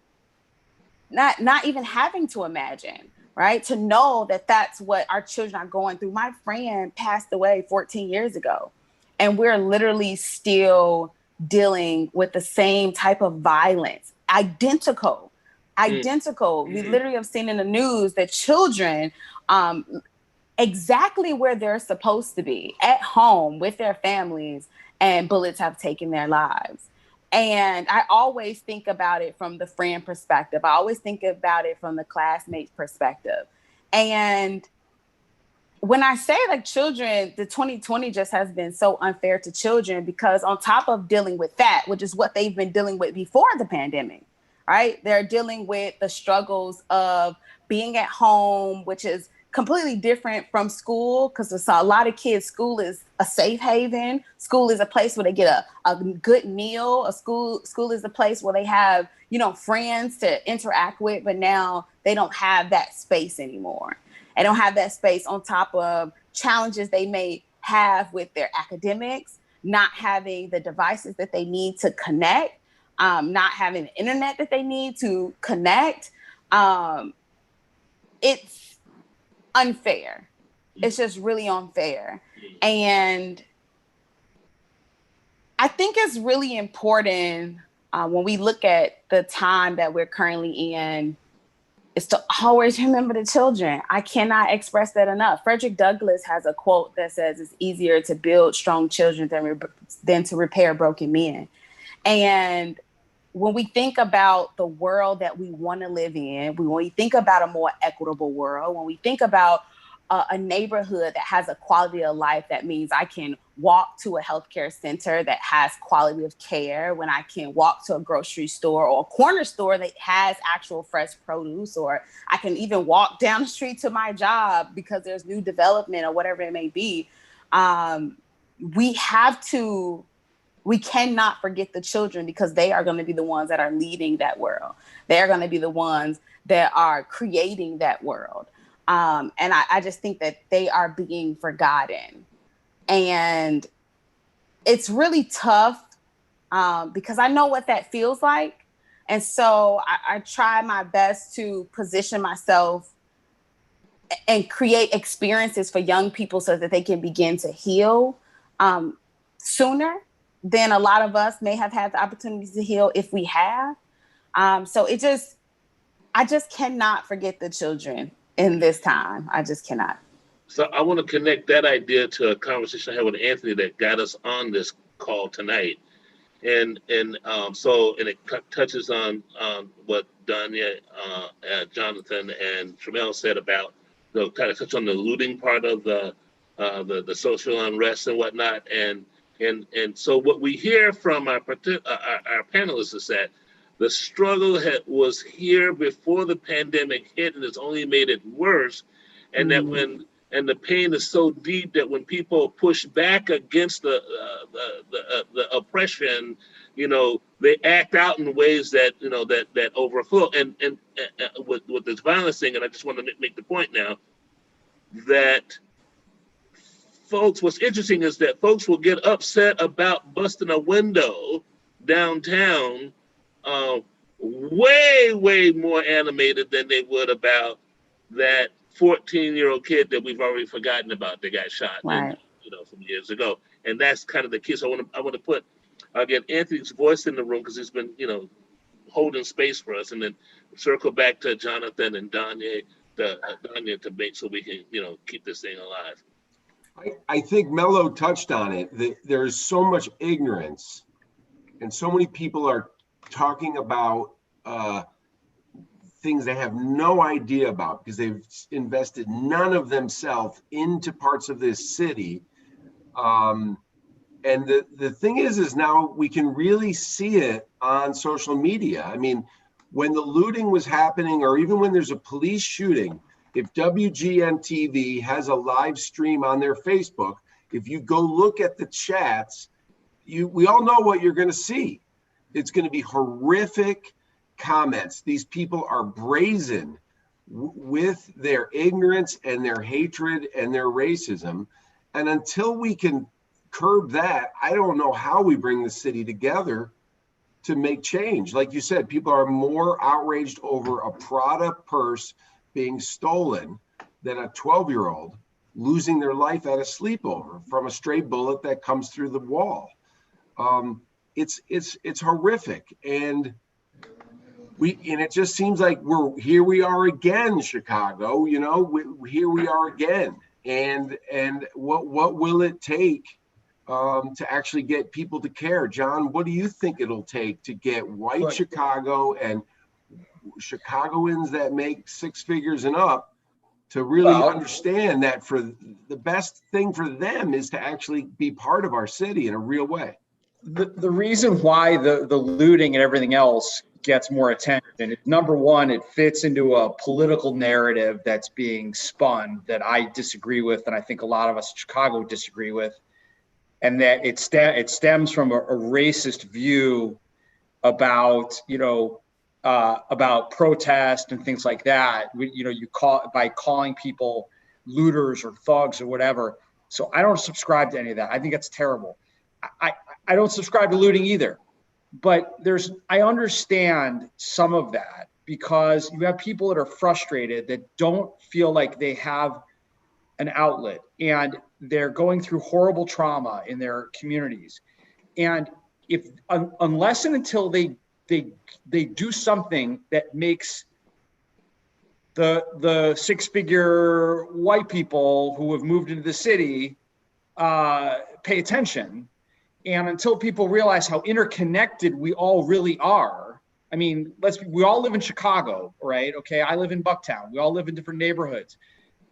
not even having to imagine, right? To know that that's what our children are going through. My friend passed away 14 years ago, and we're literally still dealing with the same type of violence, identical identical. We literally have seen in the news that children, exactly where they're supposed to be, at home with their families, and bullets have taken their lives. And I always think about it from the friend perspective. I always think about it from the classmate perspective. And when I say like children, the 2020 just has been so unfair to children, because on top of dealing with that, which is what they've been dealing with before the pandemic, right? They're dealing with the struggles of being at home, which is completely different from school, because a lot of kids, school is a safe haven. School is a place where they get a good meal. School is a place where they have, friends to interact with, but now they don't have that space anymore. They don't have that space, on top of challenges they may have with their academics, not having the devices that they need to connect, not having the internet that they need to connect. It's unfair. It's just really unfair. And I think it's really important when we look at the time that we're currently in, is to always remember the children. I cannot express that enough. Frederick Douglass has a quote that says, it's easier to build strong children than to repair broken men. And when we think about the world that we want to live in, when we think about a more equitable world, when we think about a neighborhood that has a quality of life, that means I can walk to a healthcare center that has quality of care, when I can walk to a grocery store or a corner store that has actual fresh produce, or I can even walk down the street to my job because there's new development or whatever it may be. We cannot forget the children, because they are going to be the ones that are leading that world. They're going to be the ones that are creating that world. And I just think that they are being forgotten. And it's really tough because I know what that feels like. And so I try my best to position myself and create experiences for young people so that they can begin to heal sooner than a lot of us may have had the opportunity to heal if we have. So I just cannot forget the children in this time. I just cannot. So I want to connect that idea to a conversation I had with Anthony that got us on this call tonight. And it touches on what Donya, Jonathan, and Tremell said about kind of touch on the looting part of the social unrest and whatnot. And so what we hear from our panelists is that the struggle was here before the pandemic hit, and it's only made it worse. And that the pain is so deep that when people push back against the oppression, they act out in ways that that overflow. And with this violence thing, and I just want to make the point now that folks, what's interesting is that folks will get upset about busting a window downtown way more animated than they would about that 14-year-old kid that we've already forgotten about that got shot right. Some years ago. And that's kind of the key. So I want to put again Anthony's voice in the room, because he's been holding space for us, and then circle back to Jonathan and Donya to make so we can keep this thing alive. I think Mello touched on it. There's so much ignorance, and so many people are talking about things they have no idea about because they've invested none of themselves into parts of this city. And the thing is now we can really see it on social media. I mean, when the looting was happening, or even when there's a police shooting, if WGN TV has a live stream on their Facebook, if you go look at the chats, we all know what you're going to see. It's going to be horrific comments. These people are brazen with their ignorance and their hatred and their racism. And until we can curb that, I don't know how we bring the city together to make change. Like you said, people are more outraged over a Prada purse being stolen than a 12-year-old losing their life at a sleepover from a stray bullet that comes through the wall. It's horrific. And and it just seems like we are again, Chicago. You know, here we are again, and what will it take to actually get people to care? John, what do you think it'll take to get white Chicago and Chicagoans that make six figures and up to really understand that for the best thing for them is to actually be part of our city in a real way? The reason why the looting and everything else gets more attention is, number one, it fits into a political narrative that's being spun that I disagree with, and I think a lot of us in Chicago disagree with, and that it stems from a racist view about, about protest and things like that. You call by calling people looters or thugs or whatever. So I don't subscribe to any of that. I think that's terrible. I don't subscribe to looting either, but I understand some of that because you have people that are frustrated that don't feel like they have an outlet and they're going through horrible trauma in their communities. And unless and until they do something that makes the six-figure white people who have moved into the city pay attention, and until people realize how interconnected we all really are. I mean, we all live in Chicago, right? Okay, I live in Bucktown. We all live in different neighborhoods.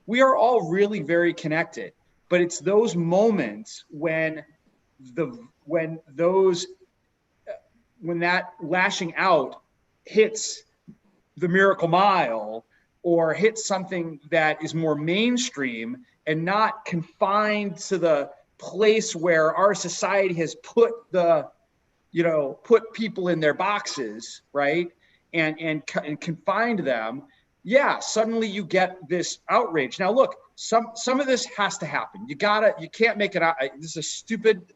We are all really very connected, but it's those moments when that lashing out hits the Miracle Mile or hits something that is more mainstream and not confined to the place where our society has put people in their boxes, right? And confined them. Yeah, suddenly you get this outrage. Now look, some of this has to happen. You can't make it out. This is a stupid,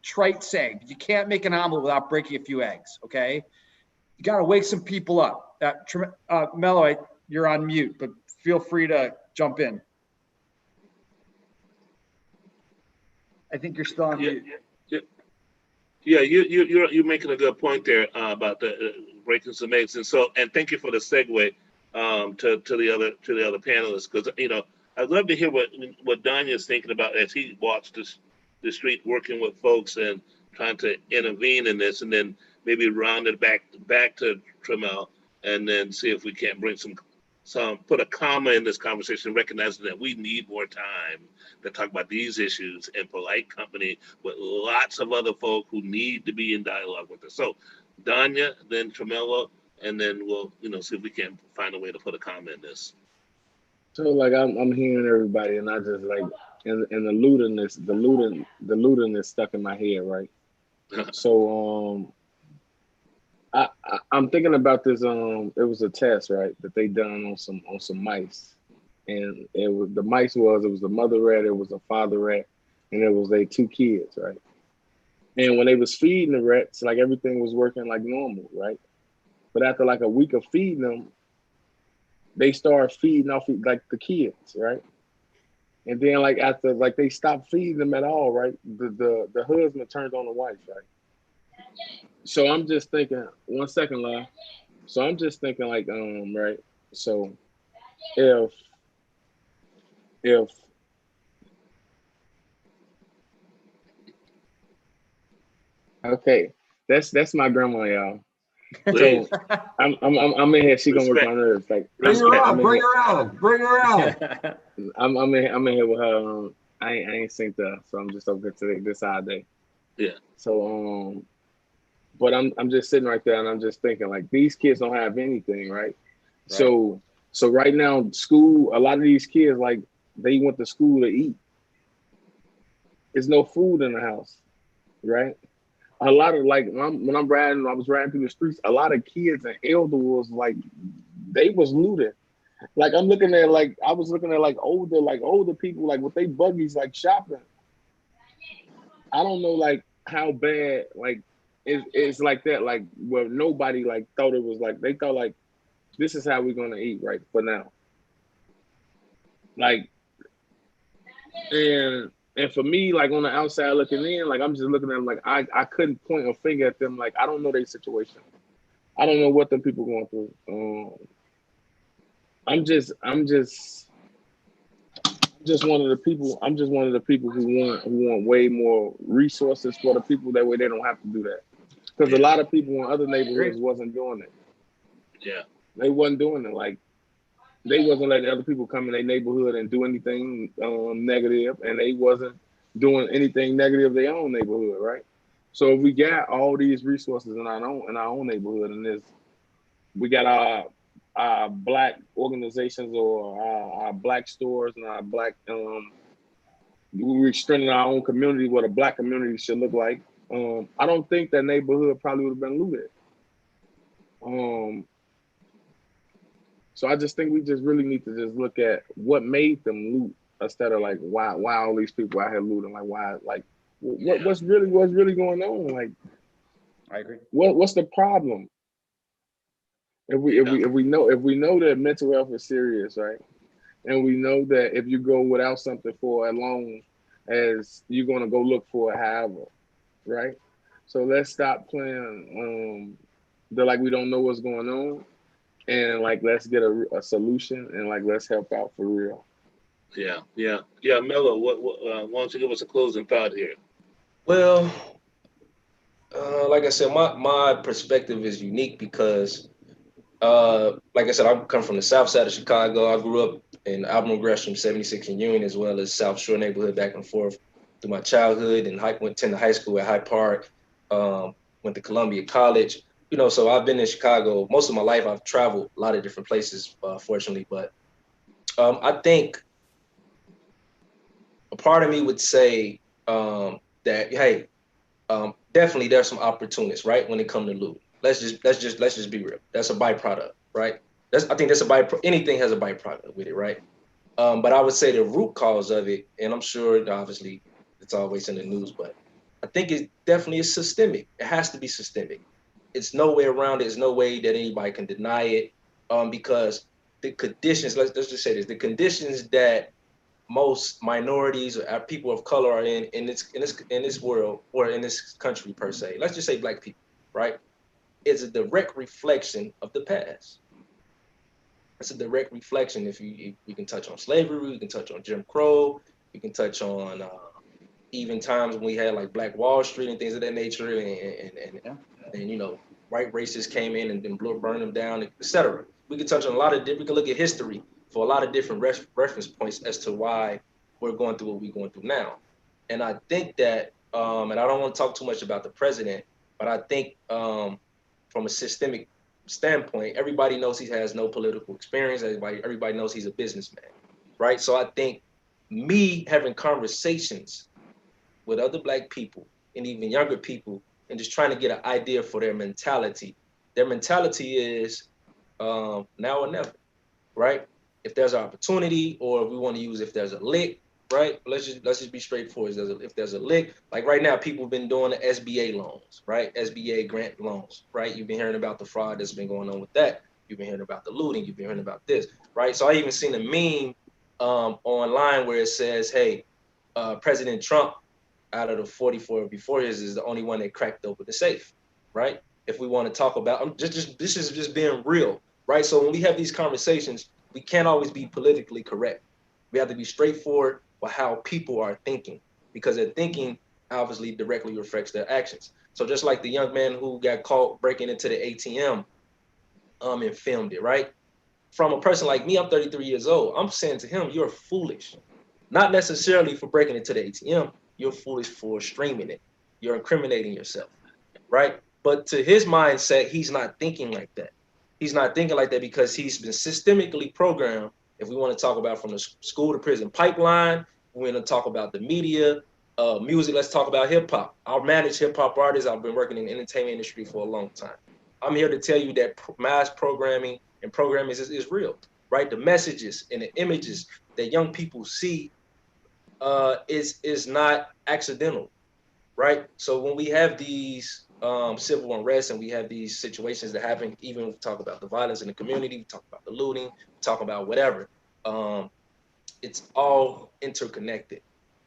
trite saying, but you can't make an omelet without breaking a few eggs, okay? You got to wake some people up. Mello, you're on mute, but feel free to jump in. I think you're still on mute. Yeah, you're making a good point there about the breaking some eggs, and thank you for the segue to the other panelists, because I'd love to hear what Donya is thinking about as he walks the street working with folks and trying to intervene in this, and then maybe round it back to Tremell, and then see if we can't bring some put a comma in this conversation, recognizing that we need more time to talk about these issues in polite company with lots of other folk who need to be in dialogue with us. So Donya, then Tremell, and then we'll see if we can find a way to put a comma in this. So like I'm hearing everybody, and I just like and the lootiness stuck in my head, right? So I'm thinking about this. It was a test, right, that they done on some mice, and it was the mother rat, it was a father rat, and it was they two kids, right? And when they was feeding the rats, like everything was working like normal, right? But after like a week of feeding them, they started feeding off like the kids, right? And then like after like they stopped feeding them at all, right? The husband turned on the wife, right? So I'm just thinking, 1 second, love. So I'm just thinking like, right. So if okay, that's my grandma, y'all. So I'm in here. She gonna work my nerves. Like bring her on. I'm in here with her. I ain't synced up, so I'm just over to this side day. Yeah. So but I'm just sitting right there and I'm just thinking like these kids don't have anything, right? So right now school, a lot of these kids like they went to school to eat. There's no food in the house, right? A lot of like when I was riding through the streets, a lot of kids and elder was like they was looting. Like I was looking at like older people like with they buggies like shopping. I don't know like how bad like it's like that, like where nobody like thought it was like they thought like this is how we're gonna eat right for now. Like and for me, like on the outside looking in, like I'm just looking at them like I couldn't point a finger at them, like I don't know their situation. I don't know what the people going through. I'm just one of the people. I'm just one of the people who want way more resources for the people. That way they don't have to do that. Because a lot of people in other neighborhoods wasn't doing it. Yeah. They wasn't doing it. Like they wasn't letting other people come in their neighborhood and do anything negative, and they wasn't doing anything negative in their own neighborhood, right? So if we got all these resources in our own neighborhood, and we got our black organizations or our black stores and our black we're extending our own community, what a black community should look like. I don't think that neighborhood probably would have been looted. Um, so I just think we just really need to just look at what made them loot instead of like why all these people out here looting, like why, like what's really going on, like I agree. what's the problem? If we know that mental health is serious, right? And we know that if you go without something for as long as you're gonna go look for it, however, right? So let's stop playing the like we don't know what's going on, and like let's get a solution, and like let's help out for real. Yeah. Mello, why don't you give us a closing thought here? Well, like I said, my perspective is unique because, like I said, I come from the south side of Chicago. I grew up in Aberman, Gresham, 76 and Union, as well as South Shore neighborhood back and forth through my childhood, and went to high school at Hyde Park, went to Columbia College. So I've been in Chicago most of my life. I've traveled a lot of different places, fortunately, but I think a part of me would say that, hey, definitely there's some opportunists, right? When it comes to loot, let's just be real. That's a byproduct, right? I think that's a byproduct. Anything has a byproduct with it, right? But I would say the root cause of it, and I'm sure obviously it's always in the news, but I think it definitely is systemic. It has to be systemic. It's no way around it. There's no way that anybody can deny it, because the conditions. Let's just say this: the conditions that most minorities or people of color are in this world, or in this country per se. Let's just say black people, right? It's a direct reflection of the past. It's a direct reflection. If you can touch on slavery, you can touch on Jim Crow, you can touch on even times when we had like Black Wall Street and things of that nature, and white racists came in and then burned them down, etc. We could touch on a lot of we can look at history for a lot of different reference points as to why we're going through what we're going through now. And I think that, and I don't want to talk too much about the president, but I think from a systemic standpoint, everybody knows he has no political experience. Everybody knows he's a businessman, right? So I think me having conversations with other black people and even younger people and just trying to get an idea for their mentality. Their mentality is now or never, right? If there's an opportunity, or if we want to use if there's a lick, right? Let's just be straightforward. If there's a lick, like right now, people have been doing the SBA loans, right? SBA grant loans, right? You've been hearing about the fraud that's been going on with that. You've been hearing about the looting. You've been hearing about this, right? So I even seen a meme online where it says, "Hey, President Trump, out of the 44 before his, is the only one that cracked open the safe," right? If we want to talk about, this is just being real, right? So when we have these conversations, we can't always be politically correct. We have to be straightforward with how people are thinking, because their thinking obviously directly reflects their actions. So just like the young man who got caught breaking into the ATM and filmed it, right? From a person like me, I'm 33 years old. I'm saying to him, you're foolish. Not necessarily for breaking into the ATM. You're foolish for streaming it. You're incriminating yourself, right? But to his mindset, he's not thinking like that. He's not thinking like that because he's been systemically programmed. If we want to talk about from the school to prison pipeline, we're going to talk about the media, music. Let's talk about hip hop. I'll manage hip hop artists. I've been working in the entertainment industry for a long time. I'm here to tell you that mass programming and programming is real, right? The messages and the images that young people see is not accidental, right? So when we have these civil unrest and we have these situations that happen, even when we talk about the violence in the community, we talk about the looting, we talk about whatever, it's all interconnected,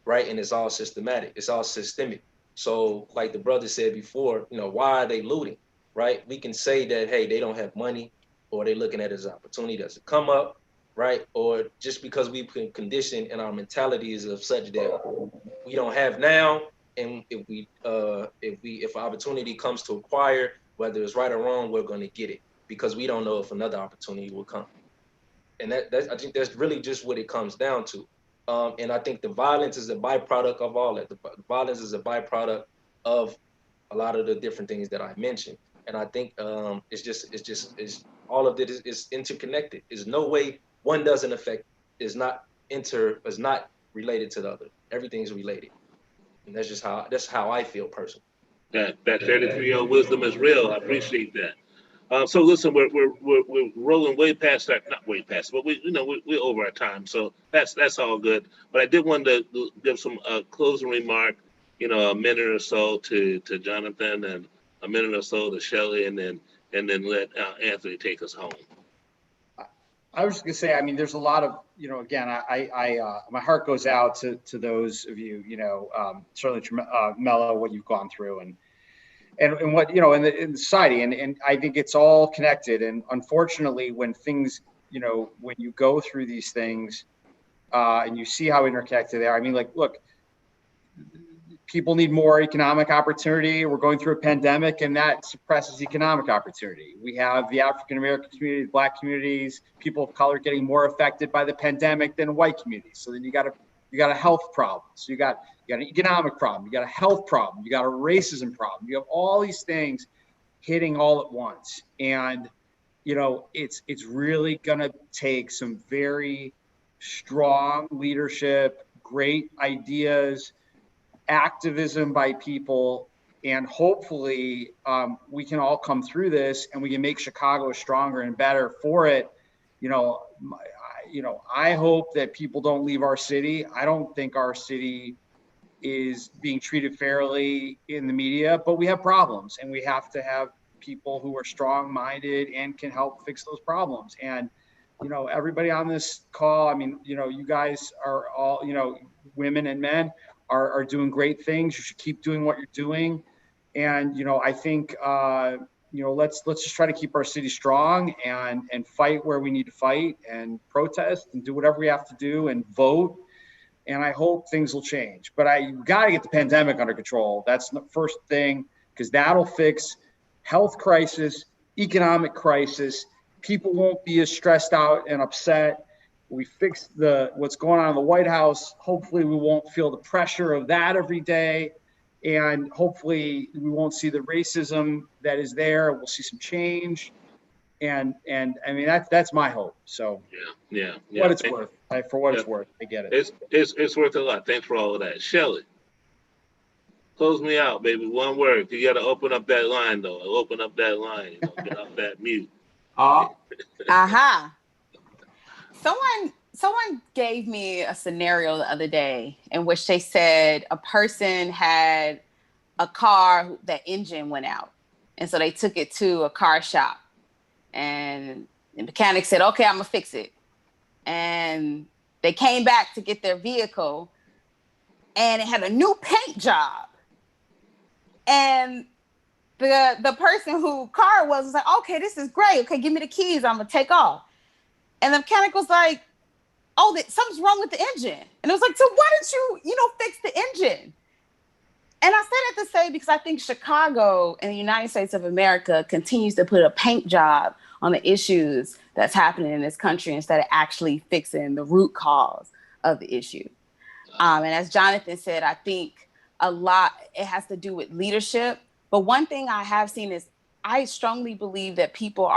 right? And it's all systematic, it's all systemic. So like the brother said before, why are they looting, right? We can say that, hey, they don't have money, or they're looking at it as an opportunity that's a come up, right? Or just because we've been conditioned and our mentality is of such that we don't have now, and if opportunity comes to acquire, whether it's right or wrong, we're going to get it because we don't know if another opportunity will come. And I think that's really just what it comes down to. And I think the violence is a byproduct of all that. The violence is a byproduct of a lot of the different things that I mentioned. And I think it's all of it is interconnected. There's no way one doesn't affect, is not related to the other. Everything's related. And that's how I feel personally. That 33-year-old wisdom is real. I appreciate that. So listen, we're rolling way past that, not way past, but we're over our time, so that's all good. But I did want to give some closing remark, a minute or so to Jonathan and a minute or so to Chellee, and then let Anthony take us home. I was just gonna say, I mean, there's a lot of, again, I my heart goes out to those of you, certainly Mello, what you've gone through and what, in society. And I think it's all connected. And unfortunately, when things, when you go through these things and you see how interconnected they are, I mean, like, look, people need more economic opportunity. We're going through a pandemic, and that suppresses economic opportunity. We have the African-American community, Black communities, people of color getting more affected by the pandemic than white communities. So then you got a health problem. So you got an economic problem. You got a health problem. You got a racism problem. You have all these things hitting all at once. And, it's really going to take some very strong leadership, great ideas, activism by people, and hopefully we can all come through this and we can make Chicago stronger and better for it. I hope that people don't leave our city. I don't think our city is being treated fairly in the media, but we have problems, and we have to have people who are strong-minded and can help fix those problems. And everybody on this call, I mean, you guys are all, women and men are doing great things. You should keep doing what you're doing. And, I think, let's just try to keep our city strong and fight where we need to fight and protest and do whatever we have to do and vote. And I hope things will change. But I got to get the pandemic under control. That's the first thing, because that'll fix health crisis, economic crisis. People won't be as stressed out and upset. We fix what's going on in the White House. Hopefully we won't feel the pressure of that every day. And hopefully we won't see the racism that is there. We'll see some change. And I mean, that's my hope. So yeah. What it's worth. For what it's worth, I get it. It's worth a lot. Thanks for all of that. Chellee, close me out, baby. One word. You got to open up that line, though. Open up that line. Get off that mute. Someone gave me a scenario the other day in which they said a person had a car, that engine went out. And so they took it to a car shop, and the mechanic said, okay, I'm gonna fix it. And they came back to get their vehicle, and it had a new paint job. And the person who car was like, okay, this is great. Okay, give me the keys. I'm gonna take off. And the mechanic was like, oh, something's wrong with the engine. And it was like, so why don't you, fix the engine? And I say that to say, because I think Chicago and the United States of America continues to put a paint job on the issues that's happening in this country instead of actually fixing the root cause of the issue. And as Jonathan said, I think a lot, it has to do with leadership. But one thing I have seen is I strongly believe that people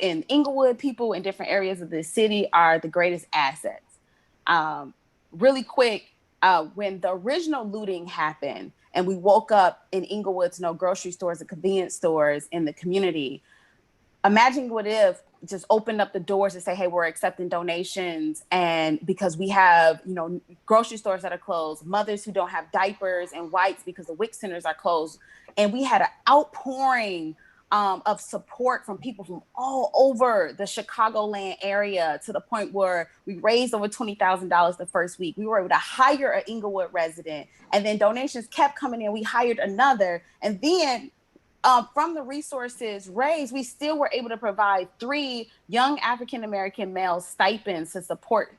in Inglewood, people in different areas of the city are the greatest assets. Really quick, when the original looting happened and we woke up in Inglewood to no grocery stores and convenience stores in the community, imagine what if just opened up the doors and say, hey, we're accepting donations. And because we have, grocery stores that are closed, mothers who don't have diapers and wipes because the WIC centers are closed. And we had an outpouring of support from people from all over the Chicagoland area, to the point where we raised over $20,000 the first week. We were able to hire an Inglewood resident, and then donations kept coming in. We hired another, and then from the resources raised, we still were able to provide 3 young African-American males stipends to support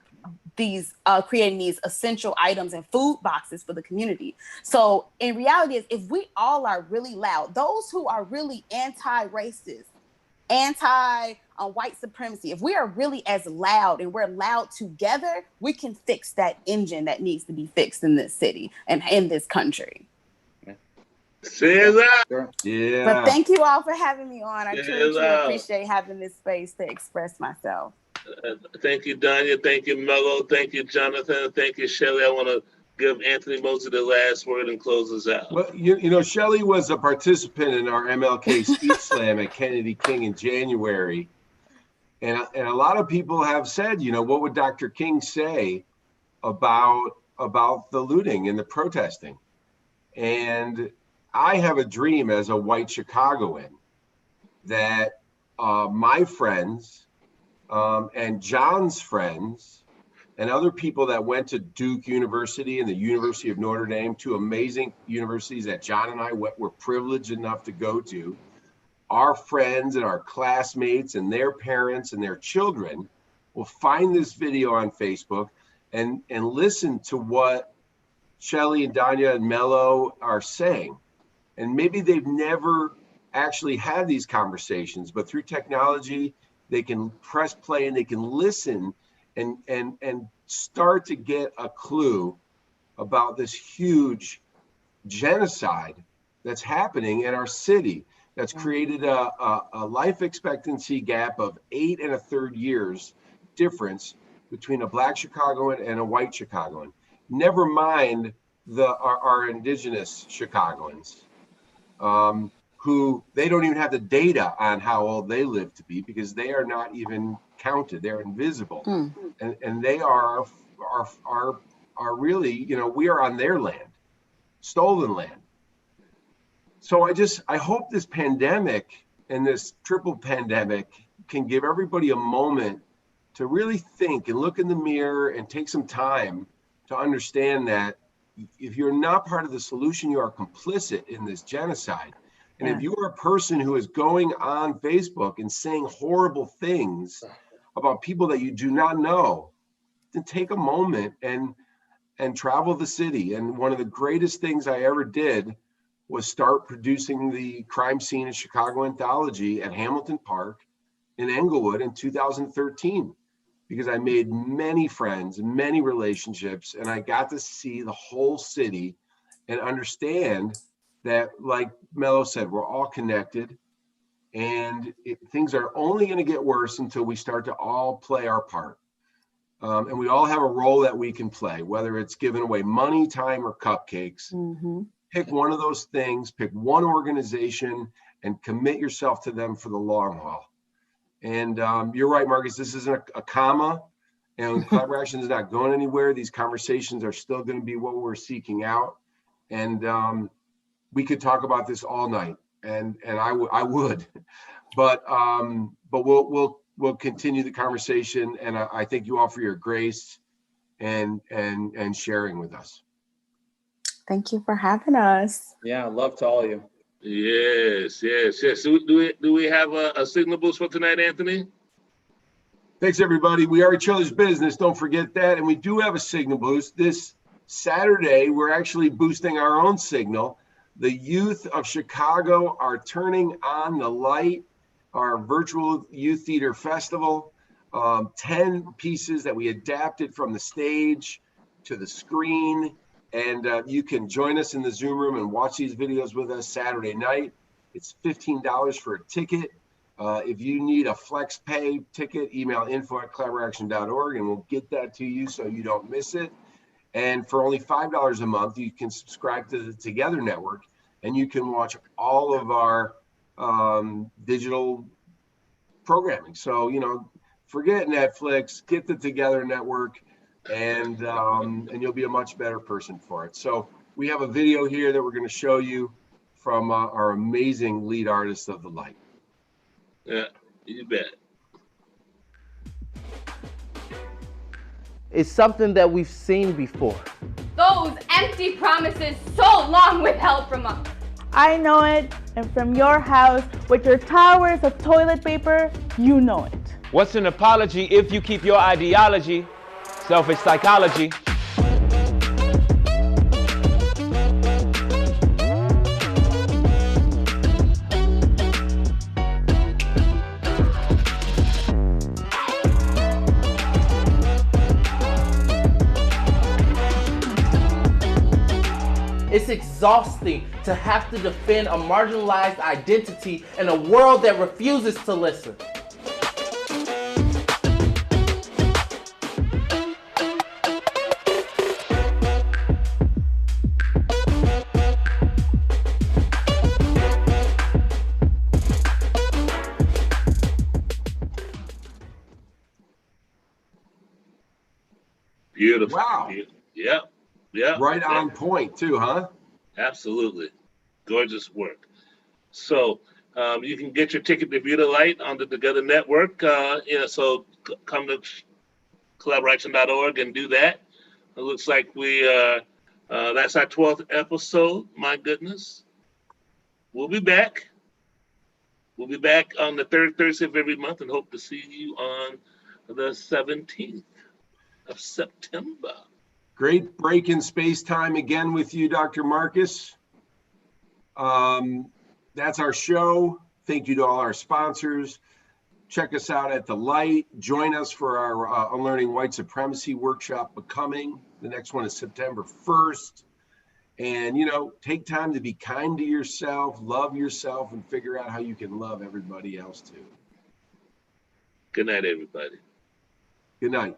these creating these essential items and food boxes for the community. So in reality, is if we all are really loud, those who are really anti-racist, anti-white supremacy, if we are really as loud and we're loud together, we can fix that engine that needs to be fixed in this city and in this country. Say that. Yeah. But thank you all for having me on. I Yeah, truly appreciate having this space to express myself. Thank you, Donya. Thank you, Mello. Thank you, Jonathan. Thank you, Chellee. I want to give Anthony Moseley the last word and close us out. Well, you know, Chellee was a participant in our MLK Speech Slam at Kennedy King in January. And a lot of people have said, you know, what would Dr. King say about the looting and the protesting? And I have a dream as a white Chicagoan that my friends and John's friends and other people that went to Duke University and the University of Notre Dame, 2 amazing universities that John and I were privileged enough to go to, our friends and our classmates and their parents and their children will find this video on Facebook and listen to what Chellee and Donya and Mello are saying. And maybe they've never actually had these conversations, but through technology, they can press play and they can listen and start to get a clue about this huge genocide that's happening in our city that's created a life expectancy gap of 8 1/3 years difference between a Black Chicagoan and a white Chicagoan. Never mind our indigenous Chicagoans, who they don't even have the data on how old they live to be because they are not even counted. They're invisible. And they are really, you know, we are on their land, stolen land. So I hope this pandemic and this triple pandemic can give everybody a moment to really think and look in the mirror and take some time to understand that if you're not part of the solution, you are complicit in this genocide. And if you are a person who is going on Facebook and saying horrible things about people that you do not know, then take a moment and travel the city. And one of the greatest things I ever did was start producing the Crime Scene in Chicago anthology at Hamilton Park in Englewood in 2013, because I made many friends, many relationships, and I got to see the whole city and understand that, like Mello said, we're all connected, and things are only going to get worse until we start to all play our part. And we all have a role that we can play, whether it's giving away money, time, or cupcakes. Pick one of those things, pick one organization, and commit yourself to them for the long haul. And you're right, Marcus, this isn't a comma, and Clever Action is not going anywhere. These conversations are still going to be what we're seeking out. And we could talk about this all night, and I would, but we'll continue the conversation. And I thank you all for your grace and sharing with us. Thank you for having us. Yeah, love to all of you. Yes. Do we have a signal boost for tonight, Anthony? Thanks, everybody. We are each other's business. Don't forget that. And we do have a signal boost. This Saturday, we're actually boosting our own signal. The youth of Chicago are turning on the light, our virtual youth theater festival. 10 pieces that we adapted from the stage to the screen. And you can join us in the Zoom room and watch these videos with us Saturday night. It's $15 for a ticket. If you need a flex pay ticket, email info@cleveraction.org and we'll get that to you so you don't miss it. And for only $5 a month, you can subscribe to the Together Network and you can watch all of our digital programming. So, you know, forget Netflix, get the Together Network, and you'll be a much better person for it. So we have a video here that we're going to show you from our amazing lead artist of the light. Yeah, you bet. It's something that we've seen before. Those empty promises so long withheld from us. I know it, and from your house with your towers of toilet paper, you know it. What's an apology if you keep your ideology? Selfish psychology. It's exhausting to have to defend a marginalized identity in a world that refuses to listen. Beautiful. Wow. Yep. Yeah. Right on point too, huh? Absolutely. Gorgeous work. So you can get your ticket to View the Light on the Together Network. So come to collaboration.org and do that. It looks like that's our 12th episode. My goodness. We'll be back. We'll be back on the third Thursday of every month and hope to see you on the 17th of September. Great break in space time again with you, Dr. Marcus. That's our show. Thank you to all our sponsors. Check us out at The Light. Join us for our Unlearning White Supremacy workshop, Becoming. The next one is September 1st. And, take time to be kind to yourself, love yourself, and figure out how you can love everybody else too. Good night, everybody. Good night.